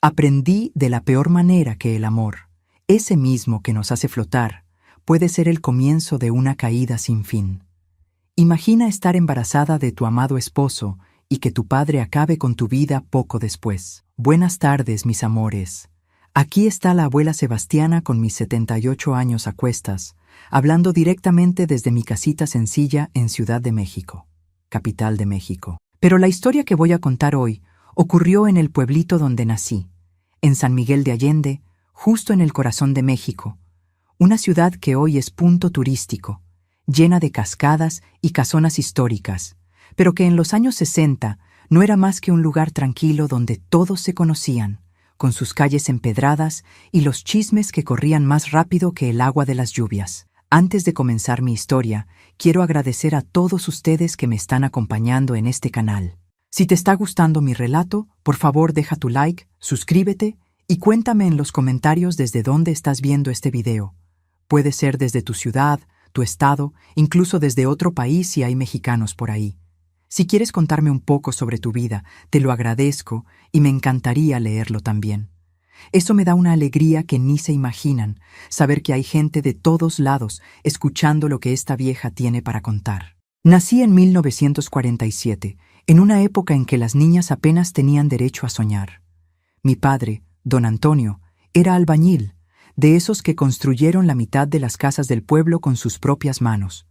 Aprendí de la peor manera que el amor, ese mismo que nos hace flotar, puede ser el comienzo de una caída sin fin. Imagina estar embarazada de tu amado esposo y que tu padre acabe con tu vida poco después. Buenas tardes, mis amores. Aquí está la abuela Sebastiana con mis 78 años a cuestas, hablando directamente desde mi casita sencilla en Ciudad de México, capital de México. Pero la historia que voy a contar hoy ocurrió en el pueblito donde nací, en San Miguel de Allende, justo en el corazón de México, una ciudad que hoy es punto turístico, llena de cascadas y casonas históricas, pero que en los años 60 no era más que un lugar tranquilo donde todos se conocían, con sus calles empedradas y los chismes que corrían más rápido que el agua de las lluvias. Antes de comenzar mi historia, quiero agradecer a todos ustedes que me están acompañando en este canal. Si te está gustando mi relato, por favor deja tu like, suscríbete y cuéntame en los comentarios desde dónde estás viendo este video. Puede ser desde tu ciudad, tu estado, incluso desde otro país si hay mexicanos por ahí. Si quieres contarme un poco sobre tu vida, te lo agradezco y me encantaría leerlo también. Eso me da una alegría que ni se imaginan, saber que hay gente de todos lados escuchando lo que esta vieja tiene para contar. Nací en 1947, en una época en que las niñas apenas tenían derecho a soñar. Mi padre, don Antonio, era albañil, de esos que construyeron la mitad de las casas del pueblo con sus propias manos.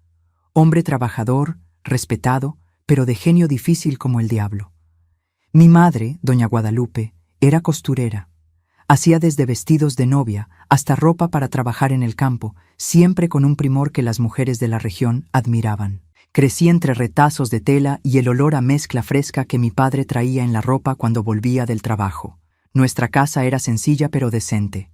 Hombre trabajador, respetado, pero de genio difícil como el diablo. Mi madre, doña Guadalupe, era costurera. Hacía desde vestidos de novia hasta ropa para trabajar en el campo, siempre con un primor que las mujeres de la región admiraban. Crecí entre retazos de tela y el olor a mezcla fresca que mi padre traía en la ropa cuando volvía del trabajo. Nuestra casa era sencilla pero decente.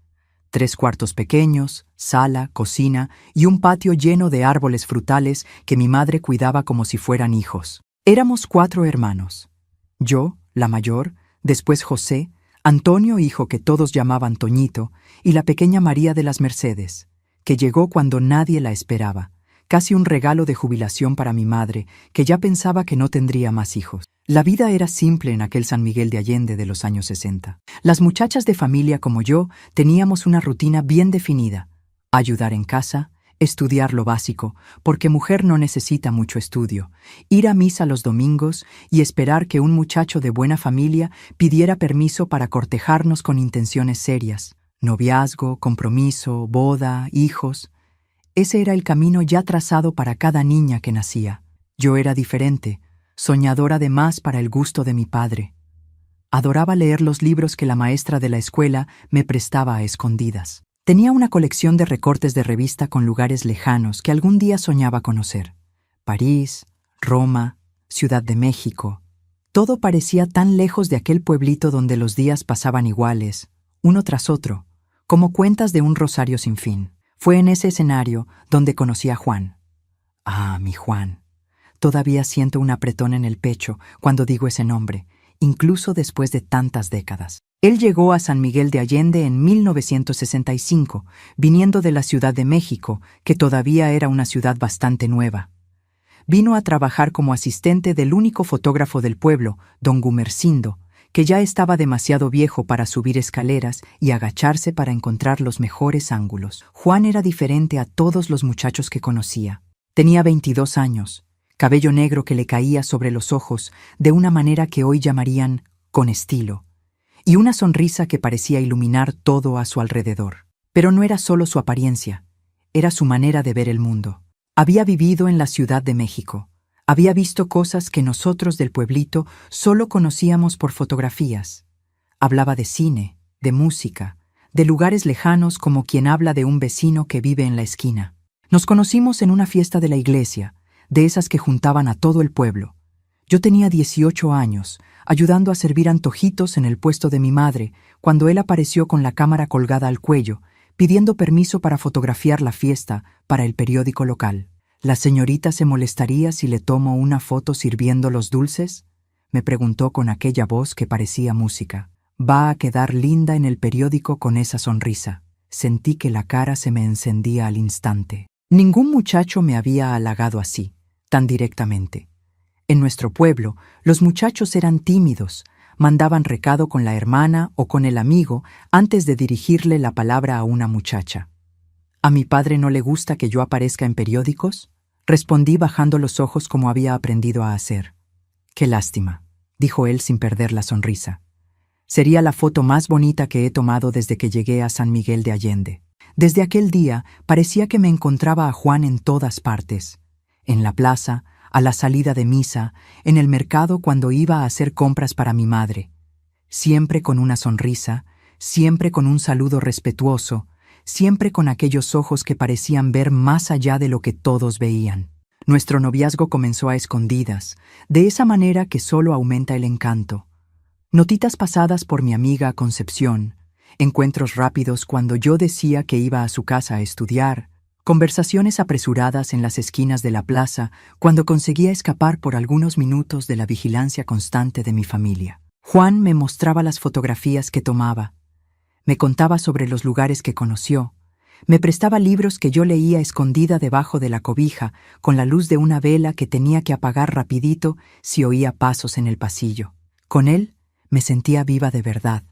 3 cuartos pequeños, sala, cocina y un patio lleno de árboles frutales que mi madre cuidaba como si fueran hijos. Éramos 4 hermanos. Yo, la mayor, después José, Antonio, hijo que todos llamaban Toñito, y la pequeña María de las Mercedes, que llegó cuando nadie la esperaba, casi un regalo de jubilación para mi madre, que ya pensaba que no tendría más hijos. La vida era simple en aquel San Miguel de Allende de los años 60. Las muchachas de familia como yo teníamos una rutina bien definida: ayudar en casa, estudiar lo básico, porque mujer no necesita mucho estudio, ir a misa los domingos y esperar que un muchacho de buena familia pidiera permiso para cortejarnos con intenciones serias, noviazgo, compromiso, boda, hijos. Ese era el camino ya trazado para cada niña que nacía. Yo era diferente, soñadora de más para el gusto de mi padre. Adoraba leer los libros que la maestra de la escuela me prestaba a escondidas. Tenía una colección de recortes de revista con lugares lejanos que algún día soñaba conocer. París, Roma, Ciudad de México. Todo parecía tan lejos de aquel pueblito donde los días pasaban iguales, uno tras otro, como cuentas de un rosario sin fin. Fue en ese escenario donde conocí a Juan. Ah, mi Juan. Todavía siento un apretón en el pecho cuando digo ese nombre, incluso después de tantas décadas. Él llegó a San Miguel de Allende en 1965, viniendo de la Ciudad de México, que todavía era una ciudad bastante nueva. Vino a trabajar como asistente del único fotógrafo del pueblo, don Gumercindo, que ya estaba demasiado viejo para subir escaleras y agacharse para encontrar los mejores ángulos. Juan era diferente a todos los muchachos que conocía. Tenía 22 años, cabello negro que le caía sobre los ojos de una manera que hoy llamarían con estilo, y una sonrisa que parecía iluminar todo a su alrededor. Pero no era solo su apariencia, era su manera de ver el mundo. Había vivido en la Ciudad de México. Había visto cosas que nosotros del pueblito solo conocíamos por fotografías. Hablaba de cine, de música, de lugares lejanos como quien habla de un vecino que vive en la esquina. Nos conocimos en una fiesta de la iglesia, de esas que juntaban a todo el pueblo. Yo tenía 18 años, ayudando a servir antojitos en el puesto de mi madre, cuando él apareció con la cámara colgada al cuello, pidiendo permiso para fotografiar la fiesta para el periódico local. ¿La señorita se molestaría si le tomo una foto sirviendo los dulces?, me preguntó con aquella voz que parecía música. Va a quedar linda en el periódico con esa sonrisa. Sentí que la cara se me encendía al instante. Ningún muchacho me había halagado así, tan directamente. En nuestro pueblo, los muchachos eran tímidos, mandaban recado con la hermana o con el amigo antes de dirigirle la palabra a una muchacha. ¿A mi padre no le gusta que yo aparezca en periódicos?, respondí bajando los ojos como había aprendido a hacer. Qué lástima, dijo él sin perder la sonrisa. Sería la foto más bonita que he tomado desde que llegué a San Miguel de Allende. Desde aquel día parecía que me encontraba a Juan en todas partes. En la plaza, a la salida de misa, en el mercado cuando iba a hacer compras para mi madre. Siempre con una sonrisa, siempre con un saludo respetuoso, siempre con aquellos ojos que parecían ver más allá de lo que todos veían. Nuestro noviazgo comenzó a escondidas, de esa manera que solo aumenta el encanto. Notitas pasadas por mi amiga Concepción, encuentros rápidos cuando yo decía que iba a su casa a estudiar, conversaciones apresuradas en las esquinas de la plaza cuando conseguía escapar por algunos minutos de la vigilancia constante de mi familia. Juan me mostraba las fotografías que tomaba, me contaba sobre los lugares que conoció, me prestaba libros que yo leía escondida debajo de la cobija con la luz de una vela que tenía que apagar rapidito si oía pasos en el pasillo. Con él me sentía viva de verdad,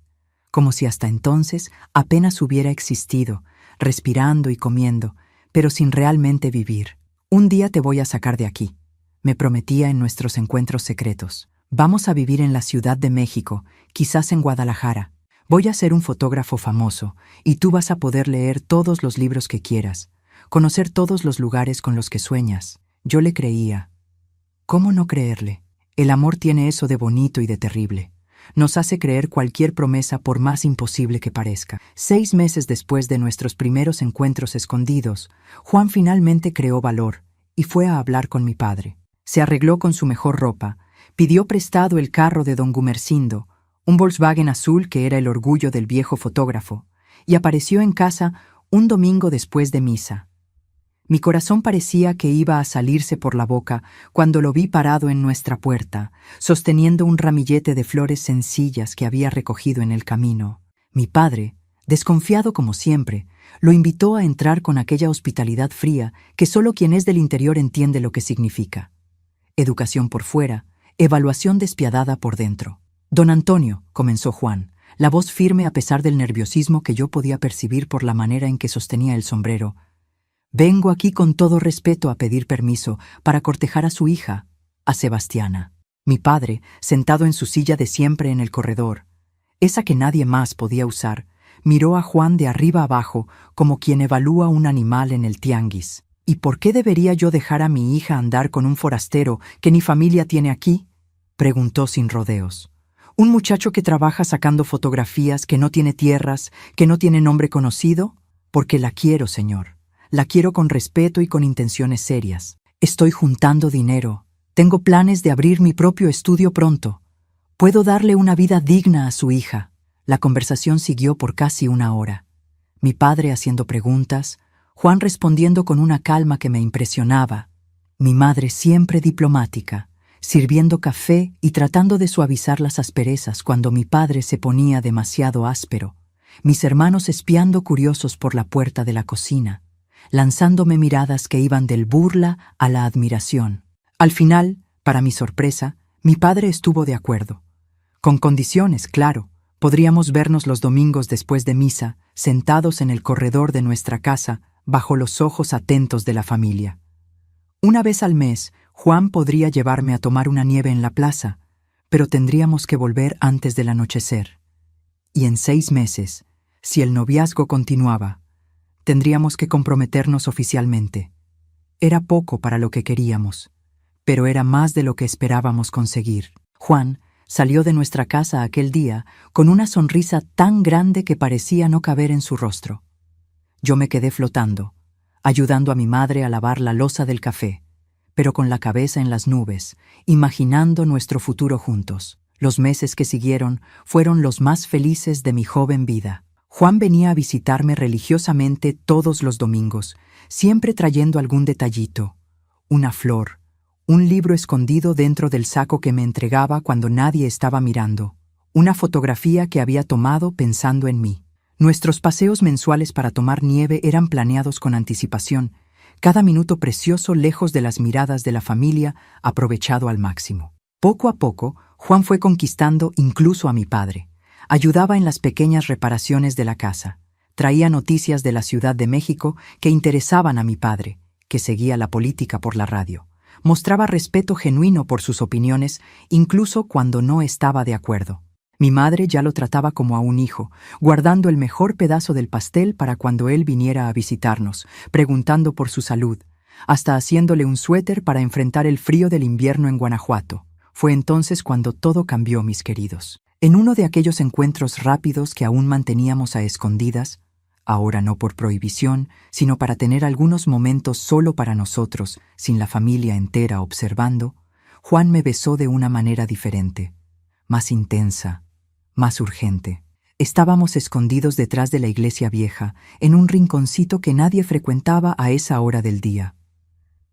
como si hasta entonces apenas hubiera existido, respirando y comiendo, pero sin realmente vivir. Un día te voy a sacar de aquí, me prometía en nuestros encuentros secretos. Vamos a vivir en la Ciudad de México, quizás en Guadalajara. Voy a ser un fotógrafo famoso y tú vas a poder leer todos los libros que quieras, conocer todos los lugares con los que sueñas. Yo le creía. ¿Cómo no creerle? El amor tiene eso de bonito y de terrible. Nos hace creer cualquier promesa por más imposible que parezca. 6 meses después de nuestros primeros encuentros escondidos, Juan finalmente creó valor y fue a hablar con mi padre. Se arregló con su mejor ropa, pidió prestado el carro de don Gumersindo, un Volkswagen azul que era el orgullo del viejo fotógrafo, y apareció en casa un domingo después de misa. Mi corazón parecía que iba a salirse por la boca cuando lo vi parado en nuestra puerta, sosteniendo un ramillete de flores sencillas que había recogido en el camino. Mi padre, desconfiado como siempre, lo invitó a entrar con aquella hospitalidad fría que solo quien es del interior entiende lo que significa. Educación por fuera, evaluación despiadada por dentro. «Don Antonio», comenzó Juan, la voz firme a pesar del nerviosismo que yo podía percibir por la manera en que sostenía el sombrero. «Vengo aquí con todo respeto a pedir permiso para cortejar a su hija, a Sebastiana». Mi padre, sentado en su silla de siempre en el corredor, esa que nadie más podía usar, miró a Juan de arriba abajo como quien evalúa un animal en el tianguis. «¿Y por qué debería yo dejar a mi hija andar con un forastero que ni familia tiene aquí?», preguntó sin rodeos. «¿Un muchacho que trabaja sacando fotografías, que no tiene tierras, que no tiene nombre conocido? Porque la quiero, señor. La quiero con respeto y con intenciones serias. Estoy juntando dinero. Tengo planes de abrir mi propio estudio pronto. Puedo darle una vida digna a su hija». La conversación siguió por casi 1 hora. Mi padre haciendo preguntas, Juan respondiendo con una calma que me impresionaba. Mi madre siempre diplomática, sirviendo café y tratando de suavizar las asperezas cuando mi padre se ponía demasiado áspero, mis hermanos espiando curiosos por la puerta de la cocina, lanzándome miradas que iban del burla a la admiración. Al final, para mi sorpresa, mi padre estuvo de acuerdo. Con condiciones, claro. Podríamos vernos los domingos después de misa, sentados en el corredor de nuestra casa, bajo los ojos atentos de la familia. Una vez al mes, Juan podría llevarme a tomar una nieve en la plaza, pero tendríamos que volver antes del anochecer. Y en 6 meses, si el noviazgo continuaba, tendríamos que comprometernos oficialmente. Era poco para lo que queríamos, pero era más de lo que esperábamos conseguir. Juan salió de nuestra casa aquel día con una sonrisa tan grande que parecía no caber en su rostro. Yo me quedé flotando, ayudando a mi madre a lavar la loza del café, pero con la cabeza en las nubes, imaginando nuestro futuro juntos. Los meses que siguieron fueron los más felices de mi joven vida. Juan venía a visitarme religiosamente todos los domingos, siempre trayendo algún detallito, una flor, un libro escondido dentro del saco que me entregaba cuando nadie estaba mirando, una fotografía que había tomado pensando en mí. Nuestros paseos mensuales para tomar nieve eran planeados con anticipación, cada minuto precioso lejos de las miradas de la familia aprovechado al máximo. Poco a poco, Juan fue conquistando incluso a mi padre. Ayudaba en las pequeñas reparaciones de la casa. Traía noticias de la Ciudad de México que interesaban a mi padre, que seguía la política por la radio. Mostraba respeto genuino por sus opiniones, incluso cuando no estaba de acuerdo. Mi madre ya lo trataba como a un hijo, guardando el mejor pedazo del pastel para cuando él viniera a visitarnos, preguntando por su salud, hasta haciéndole un suéter para enfrentar el frío del invierno en Guanajuato. Fue entonces cuando todo cambió, mis queridos. En uno de aquellos encuentros rápidos que aún manteníamos a escondidas, ahora no por prohibición, sino para tener algunos momentos solo para nosotros, sin la familia entera observando, Juan me besó de una manera diferente, más intensa, más urgente. Estábamos escondidos detrás de la iglesia vieja, en un rinconcito que nadie frecuentaba a esa hora del día.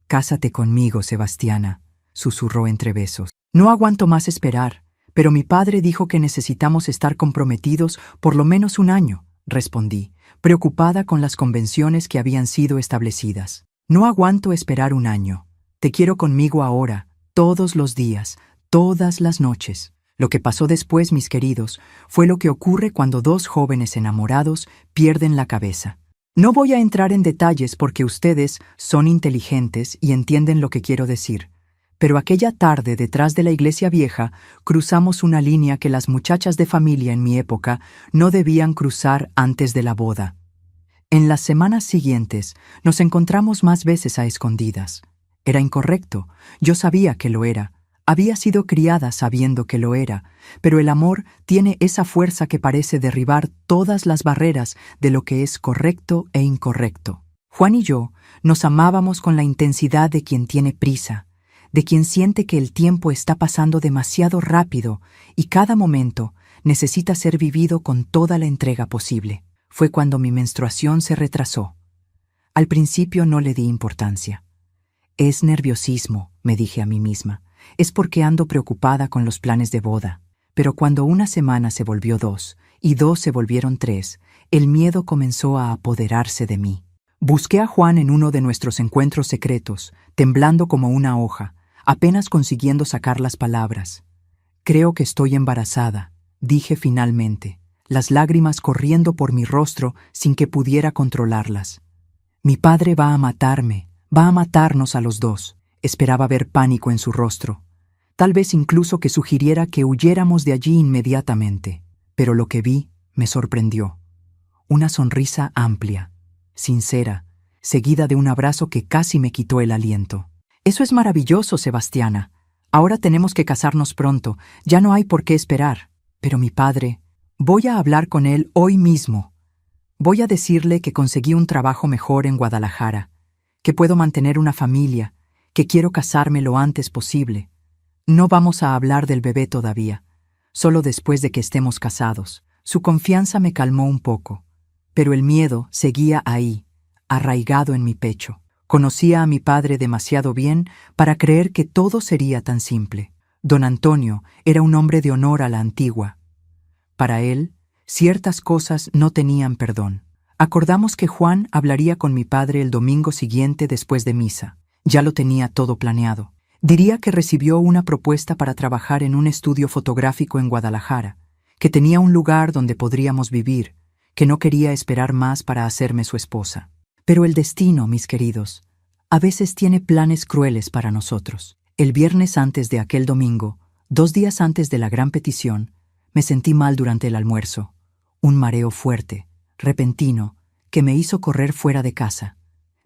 «Cásate conmigo, Sebastiana», susurró entre besos. «No aguanto más esperar, pero mi padre dijo que necesitamos estar comprometidos por lo menos un año», respondí, preocupada con las convenciones que habían sido establecidas. «No aguanto esperar un año. Te quiero conmigo ahora, todos los días, todas las noches». Lo que pasó después, mis queridos, fue lo que ocurre cuando dos jóvenes enamorados pierden la cabeza. No voy a entrar en detalles porque ustedes son inteligentes y entienden lo que quiero decir, pero aquella tarde detrás de la iglesia vieja cruzamos una línea que las muchachas de familia en mi época no debían cruzar antes de la boda. En las semanas siguientes nos encontramos más veces a escondidas. Era incorrecto, yo sabía que lo era. Había sido criada sabiendo que lo era, pero el amor tiene esa fuerza que parece derribar todas las barreras de lo que es correcto e incorrecto. Juan y yo nos amábamos con la intensidad de quien tiene prisa, de quien siente que el tiempo está pasando demasiado rápido y cada momento necesita ser vivido con toda la entrega posible. Fue cuando mi menstruación se retrasó. Al principio no le di importancia. «Es nerviosismo», me dije a mí misma. «Es porque ando preocupada con los planes de boda». Pero cuando una semana se volvió 2 y 2 se volvieron 3, el miedo comenzó a apoderarse de mí. Busqué a Juan en uno de nuestros encuentros secretos, temblando como una hoja, apenas consiguiendo sacar las palabras. «Creo que estoy embarazada», dije finalmente, las lágrimas corriendo por mi rostro sin que pudiera controlarlas. «Mi padre va a matarme, va a matarnos a los dos». Esperaba ver pánico en su rostro, tal vez incluso que sugiriera que huyéramos de allí inmediatamente, pero lo que vi me sorprendió. Una sonrisa amplia, sincera, seguida de un abrazo que casi me quitó el aliento. «Eso es maravilloso, Sebastiana. Ahora tenemos que casarnos pronto, ya no hay por qué esperar». «Pero mi padre, voy a hablar con él hoy mismo. Voy a decirle que conseguí un trabajo mejor en Guadalajara, que puedo mantener una familia, que quiero casarme lo antes posible. No vamos a hablar del bebé todavía, solo después de que estemos casados». Su confianza me calmó un poco, pero el miedo seguía ahí, arraigado en mi pecho. Conocía a mi padre demasiado bien para creer que todo sería tan simple. Don Antonio era un hombre de honor a la antigua. Para él, ciertas cosas no tenían perdón. Acordamos que Juan hablaría con mi padre el domingo siguiente después de misa. Ya lo tenía todo planeado. Diría que recibió una propuesta para trabajar en un estudio fotográfico en Guadalajara, que tenía un lugar donde podríamos vivir, que no quería esperar más para hacerme su esposa. Pero el destino, mis queridos, a veces tiene planes crueles para nosotros. El viernes antes de aquel domingo, 2 días antes de la gran petición, me sentí mal durante el almuerzo. Un mareo fuerte, repentino, que me hizo correr fuera de casa.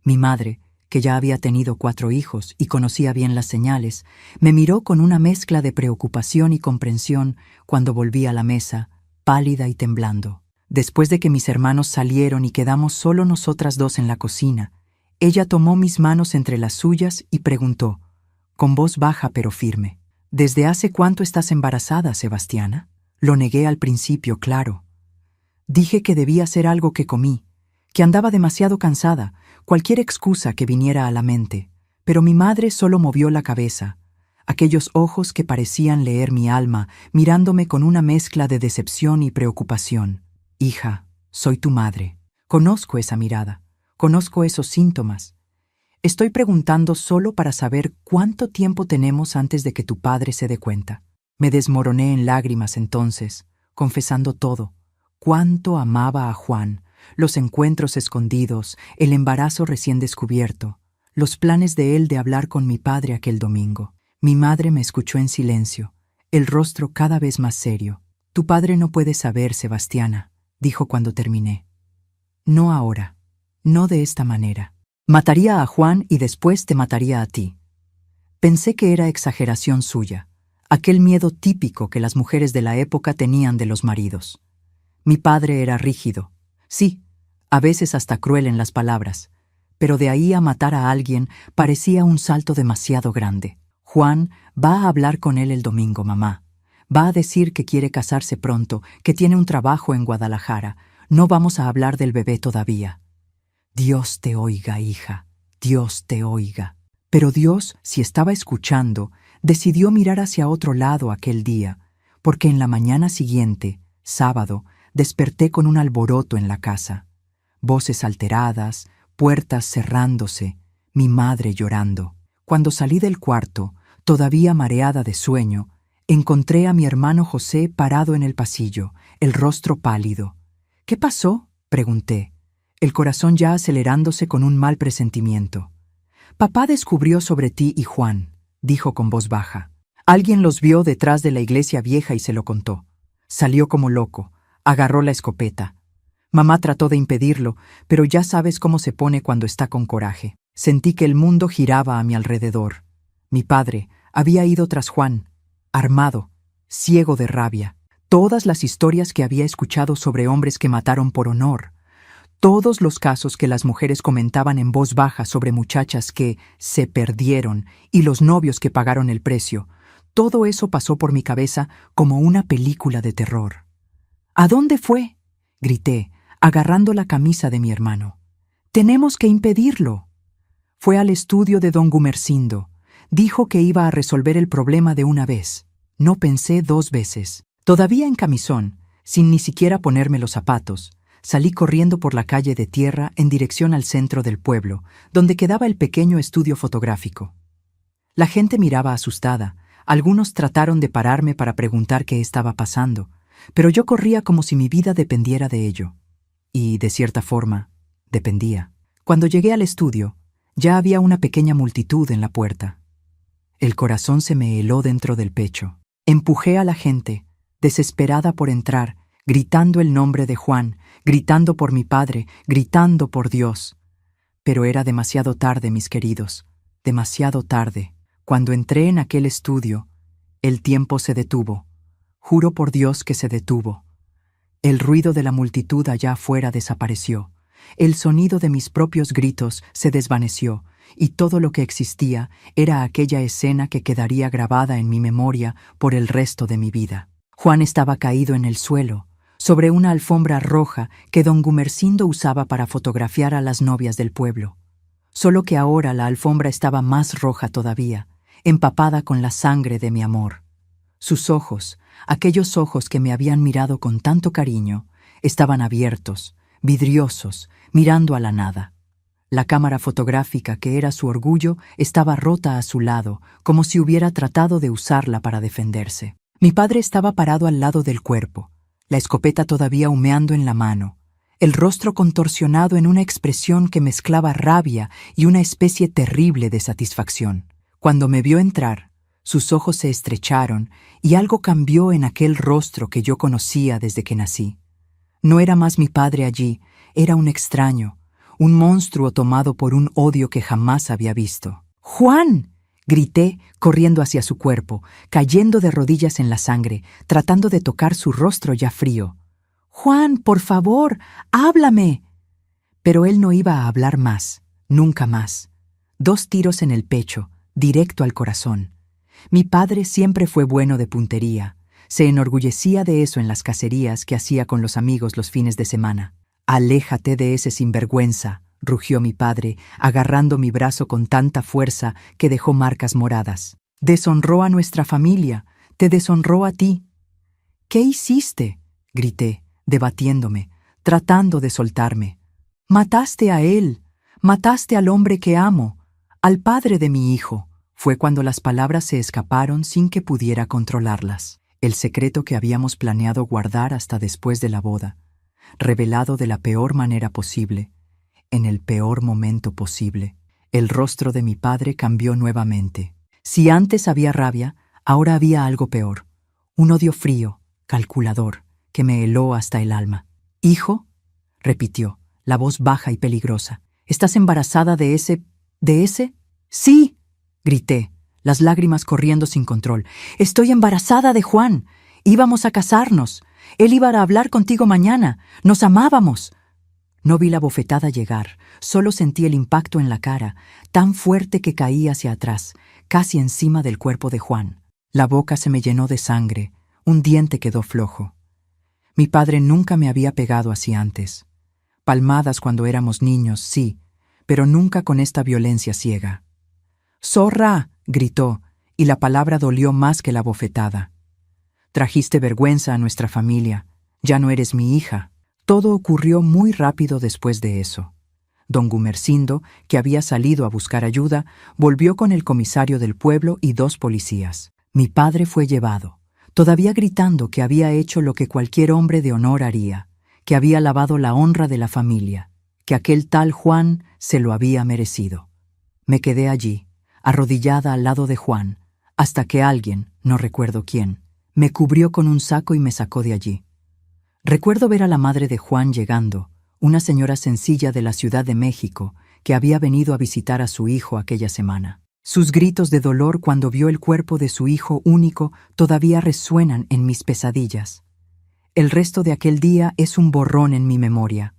Mi madre, que ya había tenido 4 hijos y conocía bien las señales, me miró con una mezcla de preocupación y comprensión cuando volví a la mesa, pálida y temblando. Después de que mis hermanos salieron y quedamos solo nosotras dos en la cocina, ella tomó mis manos entre las suyas y preguntó, con voz baja pero firme: «¿Desde hace cuánto estás embarazada, Sebastiana?». Lo negué al principio, claro. Dije que debía ser algo que comí, que andaba demasiado cansada, cualquier excusa que viniera a la mente, pero mi madre solo movió la cabeza, aquellos ojos que parecían leer mi alma, mirándome con una mezcla de decepción y preocupación. «Hija, soy tu madre. Conozco esa mirada, conozco esos síntomas. Estoy preguntando solo para saber cuánto tiempo tenemos antes de que tu padre se dé cuenta». Me desmoroné en lágrimas entonces, confesando todo, cuánto amaba a Juan, los encuentros escondidos, el embarazo recién descubierto, los planes de él de hablar con mi padre aquel domingo. Mi madre me escuchó en silencio, el rostro cada vez más serio. Tu padre no puede saber, Sebastiana, dijo cuando terminé. No ahora, no de esta manera. Mataría a Juan y después te mataría a ti. Pensé que era exageración suya, aquel miedo típico que las mujeres de la época tenían de los maridos. Mi padre era rígido, sí, a veces hasta cruel en las palabras, pero de ahí a matar a alguien parecía un salto demasiado grande. Juan va a hablar con él el domingo, mamá. Va a decir que quiere casarse pronto, que tiene un trabajo en Guadalajara. No vamos a hablar del bebé todavía. Dios te oiga, hija, Dios te oiga. Pero Dios, si estaba escuchando, decidió mirar hacia otro lado aquel día, porque en la mañana siguiente, sábado, desperté con un alboroto en la casa. Voces alteradas, puertas cerrándose, mi madre llorando. Cuando salí del cuarto, todavía mareada de sueño, encontré a mi hermano José parado en el pasillo, el rostro pálido. ¿Qué pasó?, pregunté, el corazón ya acelerándose con un mal presentimiento. Papá descubrió sobre ti y Juan, dijo con voz baja. Alguien los vio detrás de la iglesia vieja y se lo contó. Salió como loco, agarró la escopeta. Mamá trató de impedirlo, pero ya sabes cómo se pone cuando está con coraje. Sentí que el mundo giraba a mi alrededor. Mi padre había ido tras Juan, armado, ciego de rabia. Todas las historias que había escuchado sobre hombres que mataron por honor, todos los casos que las mujeres comentaban en voz baja sobre muchachas que se perdieron y los novios que pagaron el precio, todo eso pasó por mi cabeza como una película de terror. ¿A dónde fue?, grité, agarrando la camisa de mi hermano. «Tenemos que impedirlo». Fue al estudio de don Gumersindo. Dijo que iba a resolver el problema de una vez. No pensé dos veces. Todavía en camisón, sin ni siquiera ponerme los zapatos, salí corriendo por la calle de tierra en dirección al centro del pueblo, donde quedaba el pequeño estudio fotográfico. La gente miraba asustada. Algunos trataron de pararme para preguntar qué estaba pasando, pero yo corría como si mi vida dependiera de ello. Y, de cierta forma, dependía. Cuando llegué al estudio, ya había una pequeña multitud en la puerta. El corazón se me heló dentro del pecho. Empujé a la gente, desesperada por entrar, gritando el nombre de Juan, gritando por mi padre, gritando por Dios. Pero era demasiado tarde, mis queridos, demasiado tarde. Cuando entré en aquel estudio, el tiempo se detuvo. Juro por Dios que se detuvo. El ruido de la multitud allá afuera desapareció. El sonido de mis propios gritos se desvaneció, y todo lo que existía era aquella escena que quedaría grabada en mi memoria por el resto de mi vida. Juan estaba caído en el suelo, sobre una alfombra roja que don Gumersindo usaba para fotografiar a las novias del pueblo. Solo que ahora la alfombra estaba más roja todavía, empapada con la sangre de mi amor. Sus ojos, aquellos ojos que me habían mirado con tanto cariño, estaban abiertos, vidriosos, mirando a la nada. La cámara fotográfica, que era su orgullo, estaba rota a su lado, como si hubiera tratado de usarla para defenderse. Mi padre estaba parado al lado del cuerpo, la escopeta todavía humeando en la mano, el rostro contorsionado en una expresión que mezclaba rabia y una especie terrible de satisfacción. Cuando me vio entrar, sus ojos se estrecharon y algo cambió en aquel rostro que yo conocía desde que nací. No era más mi padre allí, era un extraño, un monstruo tomado por un odio que jamás había visto. ¡Juan!, grité, corriendo hacia su cuerpo, cayendo de rodillas en la sangre, tratando de tocar su rostro ya frío. «Juan, por favor, háblame». Pero él no iba a hablar más, nunca más. 2 tiros en el pecho, directo al corazón. Mi padre siempre fue bueno de puntería. Se enorgullecía de eso en las cacerías que hacía con los amigos los fines de semana. «Aléjate de ese sinvergüenza», rugió mi padre, agarrando mi brazo con tanta fuerza que dejó marcas moradas. «Deshonró a nuestra familia, te deshonró a ti». «¿Qué hiciste?», grité, debatiéndome, tratando de soltarme. «Mataste a él, mataste al hombre que amo, al padre de mi hijo. Fue cuando las palabras se escaparon sin que pudiera controlarlas. El secreto que habíamos planeado guardar hasta después de la boda, revelado de la peor manera posible, en el peor momento posible. El rostro de mi padre cambió nuevamente. Si antes había rabia, ahora había algo peor. Un odio frío, calculador, que me heló hasta el alma. «Hijo», repitió, la voz baja y peligrosa, «¿estás embarazada de ese... «Sí», grité, las lágrimas corriendo sin control. «Estoy embarazada de Juan. Íbamos a casarnos. Él iba a hablar contigo mañana. Nos amábamos». No vi la bofetada llegar, solo sentí el impacto en la cara, tan fuerte que caí hacia atrás, casi encima del cuerpo de Juan. La boca se me llenó de sangre, un diente quedó flojo. Mi padre nunca me había pegado así antes. Palmadas cuando éramos niños, sí, pero nunca con esta violencia ciega. «¡Zorra!», gritó, y la palabra dolió más que la bofetada. «Trajiste vergüenza a nuestra familia. Ya no eres mi hija». Todo ocurrió muy rápido después de eso. Don Gumersindo, que había salido a buscar ayuda, volvió con el comisario del pueblo y 2 policías. Mi padre fue llevado, todavía gritando que había hecho lo que cualquier hombre de honor haría, que había lavado la honra de la familia, que aquel tal Juan se lo había merecido. Me quedé allí, arrodillada al lado de Juan, hasta que alguien, no recuerdo quién, me cubrió con un saco y me sacó de allí. Recuerdo ver a la madre de Juan llegando, una señora sencilla de la Ciudad de México que había venido a visitar a su hijo aquella semana. Sus gritos de dolor cuando vio el cuerpo de su hijo único todavía resuenan en mis pesadillas. El resto de aquel día es un borrón en mi memoria.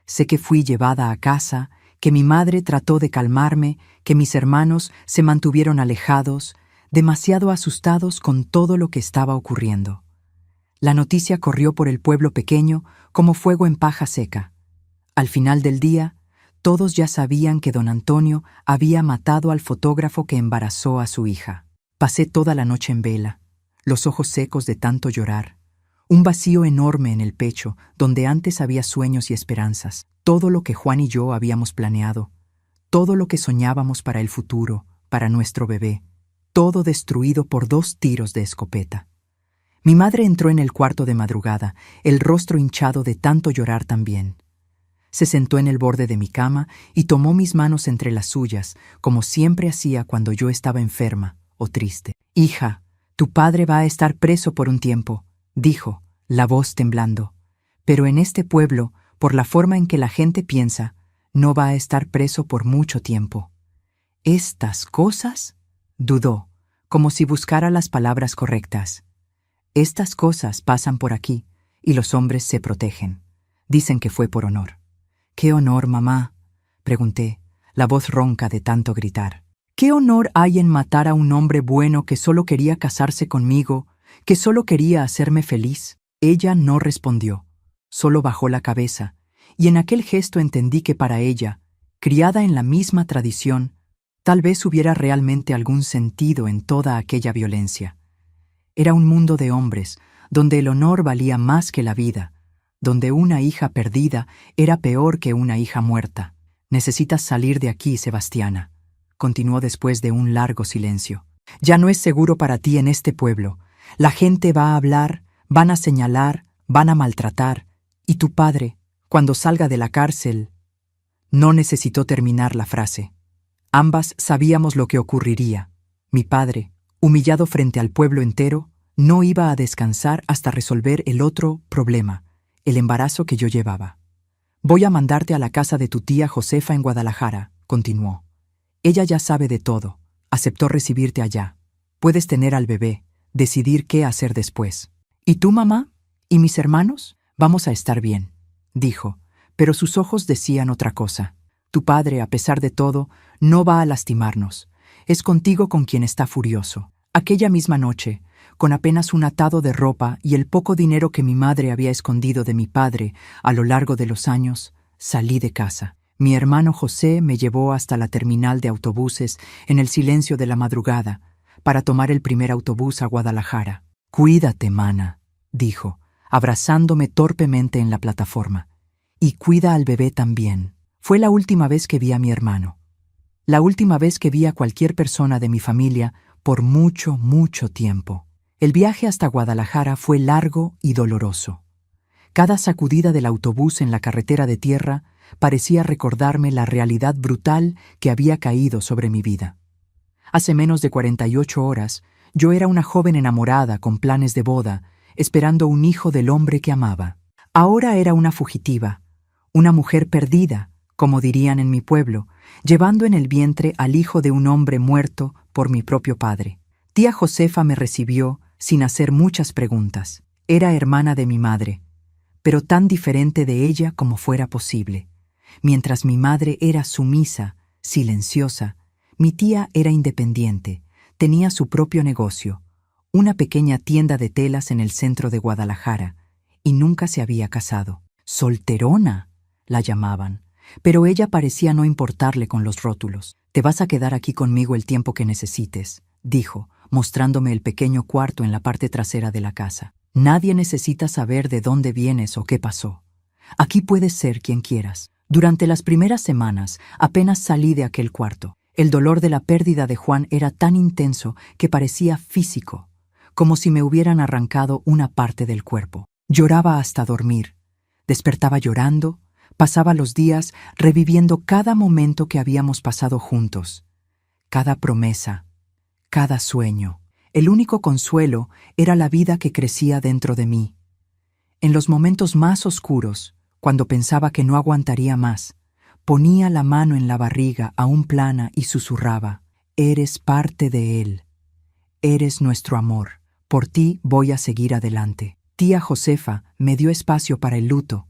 Sé que fui llevada a casa, que mi madre trató de calmarme, que mis hermanos se mantuvieron alejados, demasiado asustados con todo lo que estaba ocurriendo. La noticia corrió por el pueblo pequeño como fuego en paja seca. Al final del día, todos ya sabían que don Antonio había matado al fotógrafo que embarazó a su hija. Pasé toda la noche en vela, los ojos secos de tanto llorar, un vacío enorme en el pecho donde antes había sueños y esperanzas, todo lo que Juan y yo habíamos planeado, todo lo que soñábamos para el futuro, para nuestro bebé, todo destruido por 2 tiros de escopeta. Mi madre entró en el cuarto de madrugada, el rostro hinchado de tanto llorar también. Se sentó en el borde de mi cama y tomó mis manos entre las suyas, como siempre hacía cuando yo estaba enferma o triste. «Hija, tu padre va a estar preso por un tiempo», dijo, la voz temblando. «Pero en este pueblo, por la forma en que la gente piensa, no va a estar preso por mucho tiempo». «¿Estas cosas?», dudó, como si buscara las palabras correctas. «Estas cosas pasan por aquí, y los hombres se protegen. Dicen que fue por honor». «¿Qué honor, mamá?», pregunté, la voz ronca de tanto gritar. «¿Qué honor hay en matar a un hombre bueno que solo quería casarse conmigo, que solo quería hacerme feliz?» Ella no respondió, solo bajó la cabeza, y en aquel gesto entendí que para ella, criada en la misma tradición, tal vez hubiera realmente algún sentido en toda aquella violencia. Era un mundo de hombres, donde el honor valía más que la vida, donde una hija perdida era peor que una hija muerta. «Necesitas salir de aquí, Sebastiana», continuó después de un largo silencio. «Ya no es seguro para ti en este pueblo. La gente va a hablar, van a señalar, van a maltratar, y tu padre, cuando salga de la cárcel...» No necesitó terminar la frase. Ambas sabíamos lo que ocurriría. Mi padre, humillado frente al pueblo entero, no iba a descansar hasta resolver el otro problema, el embarazo que yo llevaba. «Voy a mandarte a la casa de tu tía Josefa en Guadalajara», continuó. «Ella ya sabe de todo, aceptó recibirte allá. Puedes tener al bebé, decidir qué hacer después. ¿Y tú, mamá? ¿Y mis hermanos? Vamos a estar bien», dijo, pero sus ojos decían otra cosa. «Tu padre, a pesar de todo, no va a lastimarnos. Es contigo con quien está furioso». Aquella misma noche, con apenas un atado de ropa y el poco dinero que mi madre había escondido de mi padre a lo largo de los años, salí de casa. Mi hermano José me llevó hasta la terminal de autobuses en el silencio de la madrugada para tomar el primer autobús a Guadalajara. «Cuídate, mana», dijo, abrazándome torpemente en la plataforma. «Y cuida al bebé también». Fue la última vez que vi a mi hermano. La última vez que vi a cualquier persona de mi familia por mucho, mucho tiempo. El viaje hasta Guadalajara fue largo y doloroso. Cada sacudida del autobús en la carretera de tierra parecía recordarme la realidad brutal que había caído sobre mi vida. Hace menos de 48 horas, yo era una joven enamorada con planes de boda, esperando un hijo del hombre que amaba. Ahora era una fugitiva, una mujer perdida, como dirían en mi pueblo, llevando en el vientre al hijo de un hombre muerto por mi propio padre. Tía Josefa me recibió sin hacer muchas preguntas. Era hermana de mi madre, pero tan diferente de ella como fuera posible. Mientras mi madre era sumisa, silenciosa, mi tía era independiente, tenía su propio negocio, una pequeña tienda de telas en el centro de Guadalajara, y nunca se había casado. «Solterona», la llamaban, pero ella parecía no importarle con los rótulos. «Te vas a quedar aquí conmigo el tiempo que necesites», dijo, mostrándome el pequeño cuarto en la parte trasera de la casa. «Nadie necesita saber de dónde vienes o qué pasó. Aquí puedes ser quien quieras». Durante las primeras semanas apenas salí de aquel cuarto. El dolor de la pérdida de Juan era tan intenso que parecía físico, como si me hubieran arrancado una parte del cuerpo. Lloraba hasta dormir. Despertaba llorando, pasaba los días reviviendo cada momento que habíamos pasado juntos, cada promesa, cada sueño. El único consuelo era la vida que crecía dentro de mí. En los momentos más oscuros, cuando pensaba que no aguantaría más, ponía la mano en la barriga aún plana y susurraba: «Eres parte de él. Eres nuestro amor. Por ti voy a seguir adelante». Tía Josefa me dio espacio para el luto,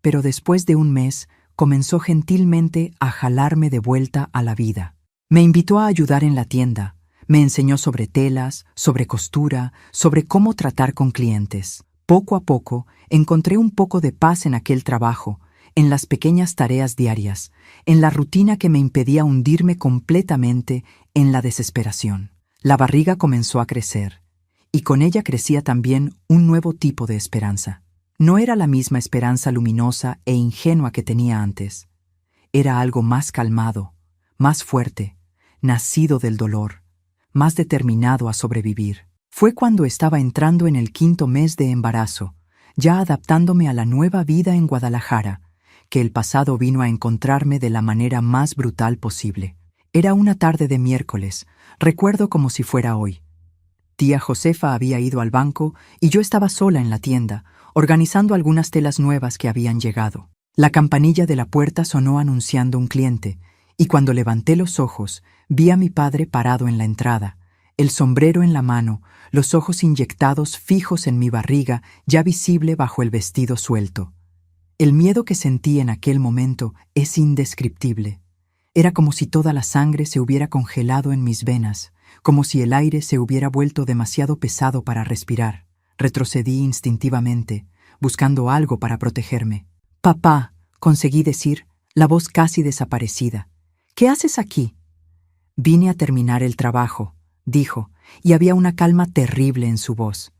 pero después de un mes comenzó gentilmente a jalarme de vuelta a la vida. Me invitó a ayudar en la tienda, me enseñó sobre telas, sobre costura, sobre cómo tratar con clientes. Poco a poco encontré un poco de paz en aquel trabajo, en las pequeñas tareas diarias, en la rutina que me impedía hundirme completamente en la desesperación. La barriga comenzó a crecer, y con ella crecía también un nuevo tipo de esperanza. No era la misma esperanza luminosa e ingenua que tenía antes. Era algo más calmado, más fuerte, nacido del dolor, más determinado a sobrevivir. Fue cuando estaba entrando en el 5.º mes de embarazo, ya adaptándome a la nueva vida en Guadalajara, que el pasado vino a encontrarme de la manera más brutal posible. Era una tarde de miércoles, recuerdo como si fuera hoy. Tía Josefa había ido al banco y yo estaba sola en la tienda, organizando algunas telas nuevas que habían llegado. La campanilla de la puerta sonó anunciando un cliente, y cuando levanté los ojos, vi a mi padre parado en la entrada, el sombrero en la mano, los ojos inyectados fijos en mi barriga, ya visible bajo el vestido suelto. El miedo que sentí en aquel momento es indescriptible. Era como si toda la sangre se hubiera congelado en mis venas, como si el aire se hubiera vuelto demasiado pesado para respirar. Retrocedí instintivamente, buscando algo para protegerme. «Papá», conseguí decir, la voz casi desaparecida. «¿Qué haces aquí?» «Vine a terminar el trabajo», dijo, y había una calma terrible en su voz.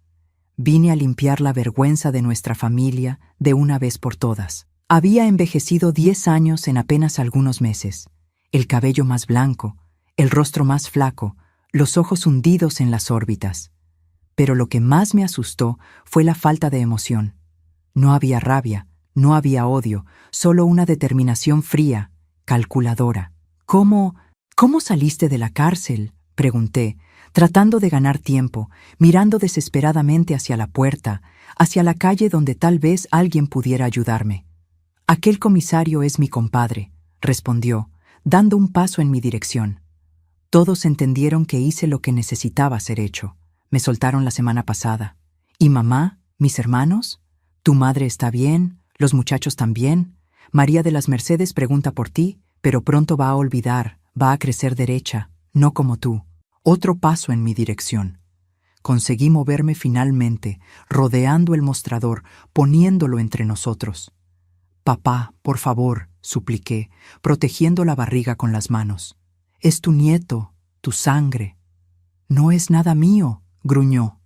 «Vine a limpiar la vergüenza de nuestra familia de una vez por todas». Había envejecido 10 años en apenas algunos meses. El cabello más blanco, el rostro más flaco, los ojos hundidos en las órbitas. Pero lo que más me asustó fue la falta de emoción. No había rabia, no había odio, solo una determinación fría, calculadora. «¿Cómo saliste de la cárcel?», pregunté, tratando de ganar tiempo, mirando desesperadamente hacia la puerta, hacia la calle donde tal vez alguien pudiera ayudarme. «Aquel comisario es mi compadre», respondió, dando un paso en mi dirección. Todos entendieron que hice lo que necesitaba ser hecho. Me soltaron la semana pasada. «¿Y mamá? ¿Mis hermanos? ¿Tu madre está bien? ¿Los muchachos también? María de las Mercedes pregunta por ti, pero pronto va a olvidar, va a crecer derecha, no como tú». Otro paso en mi dirección. Conseguí moverme finalmente, rodeando el mostrador, poniéndolo entre nosotros. «Papá, por favor», supliqué, protegiendo la barriga con las manos. «Es tu nieto, tu sangre». «No es nada mío», gruñó,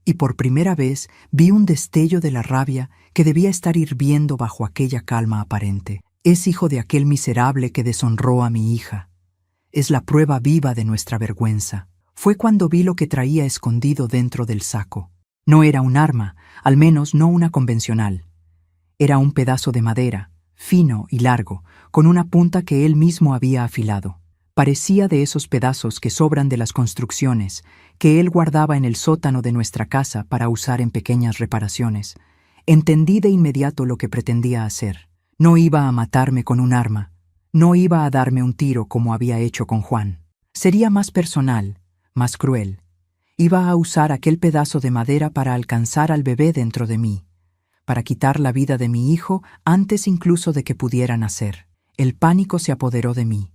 y por primera vez vi un destello de la rabia que debía estar hirviendo bajo aquella calma aparente. «Es hijo de aquel miserable que deshonró a mi hija. Es la prueba viva de nuestra vergüenza. Fue cuando vi lo que traía escondido dentro del saco. No era un arma, al menos no una convencional. Era un pedazo de madera, fino y largo, con una punta que él mismo había afilado. Parecía de esos pedazos que sobran de las construcciones, que él guardaba en el sótano de nuestra casa para usar en pequeñas reparaciones. Entendí de inmediato lo que pretendía hacer. No iba a matarme con un arma. No iba a darme un tiro como había hecho con Juan. Sería más personal, más cruel. Iba a usar aquel pedazo de madera para alcanzar al bebé dentro de mí, para quitar la vida de mi hijo antes incluso de que pudiera nacer. El pánico se apoderó de mí.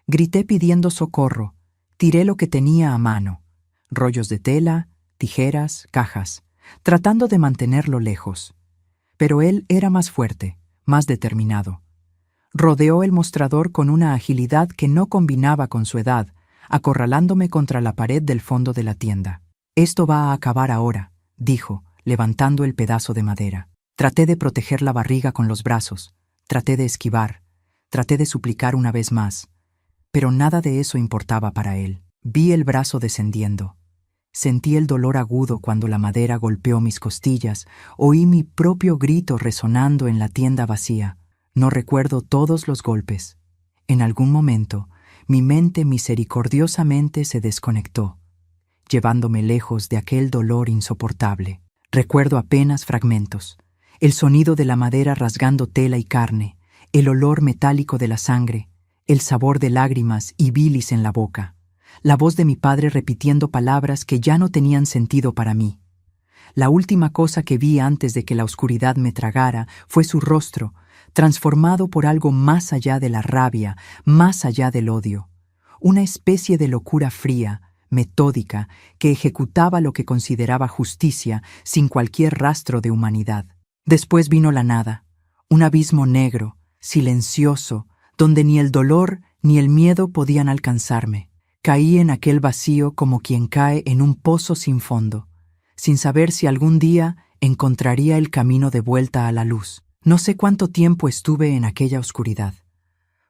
Grité pidiendo socorro, tiré lo que tenía a mano, rollos de tela, tijeras, cajas, tratando de mantenerlo lejos. Pero él era más fuerte, más determinado. Rodeó el mostrador con una agilidad que no combinaba con su edad, acorralándome contra la pared del fondo de la tienda. «Esto va a acabar ahora», dijo, levantando el pedazo de madera. Traté de proteger la barriga con los brazos, traté de esquivar, traté de suplicar una vez más. Pero nada de eso importaba para él. Vi el brazo descendiendo. Sentí el dolor agudo cuando la madera golpeó mis costillas, oí mi propio grito resonando en la tienda vacía. No recuerdo todos los golpes. En algún momento, mi mente misericordiosamente se desconectó, llevándome lejos de aquel dolor insoportable. Recuerdo apenas fragmentos. El sonido de la madera rasgando tela y carne, el olor metálico de la sangre, el sabor de lágrimas y bilis en la boca, la voz de mi padre repitiendo palabras que ya no tenían sentido para mí. La última cosa que vi antes de que la oscuridad me tragara fue su rostro, transformado por algo más allá de la rabia, más allá del odio. Una especie de locura fría, metódica, que ejecutaba lo que consideraba justicia sin cualquier rastro de humanidad. Después vino la nada, un abismo negro, silencioso, donde ni el dolor ni el miedo podían alcanzarme. Caí en aquel vacío como quien cae en un pozo sin fondo, sin saber si algún día encontraría el camino de vuelta a la luz. No sé cuánto tiempo estuve en aquella oscuridad.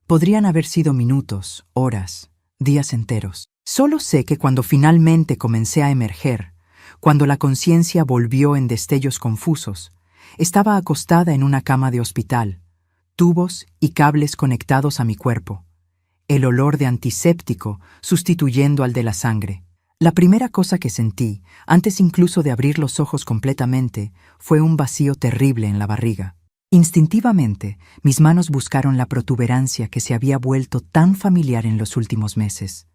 Podrían haber sido minutos, horas, días enteros. Solo sé que cuando finalmente comencé a emerger, cuando la conciencia volvió en destellos confusos, estaba acostada en una cama de hospital, tubos y cables conectados a mi cuerpo, el olor de antiséptico sustituyendo al de la sangre. La primera cosa que sentí, antes incluso de abrir los ojos completamente, fue un vacío terrible en la barriga. Instintivamente, mis manos buscaron la protuberancia que se había vuelto tan familiar en los últimos meses.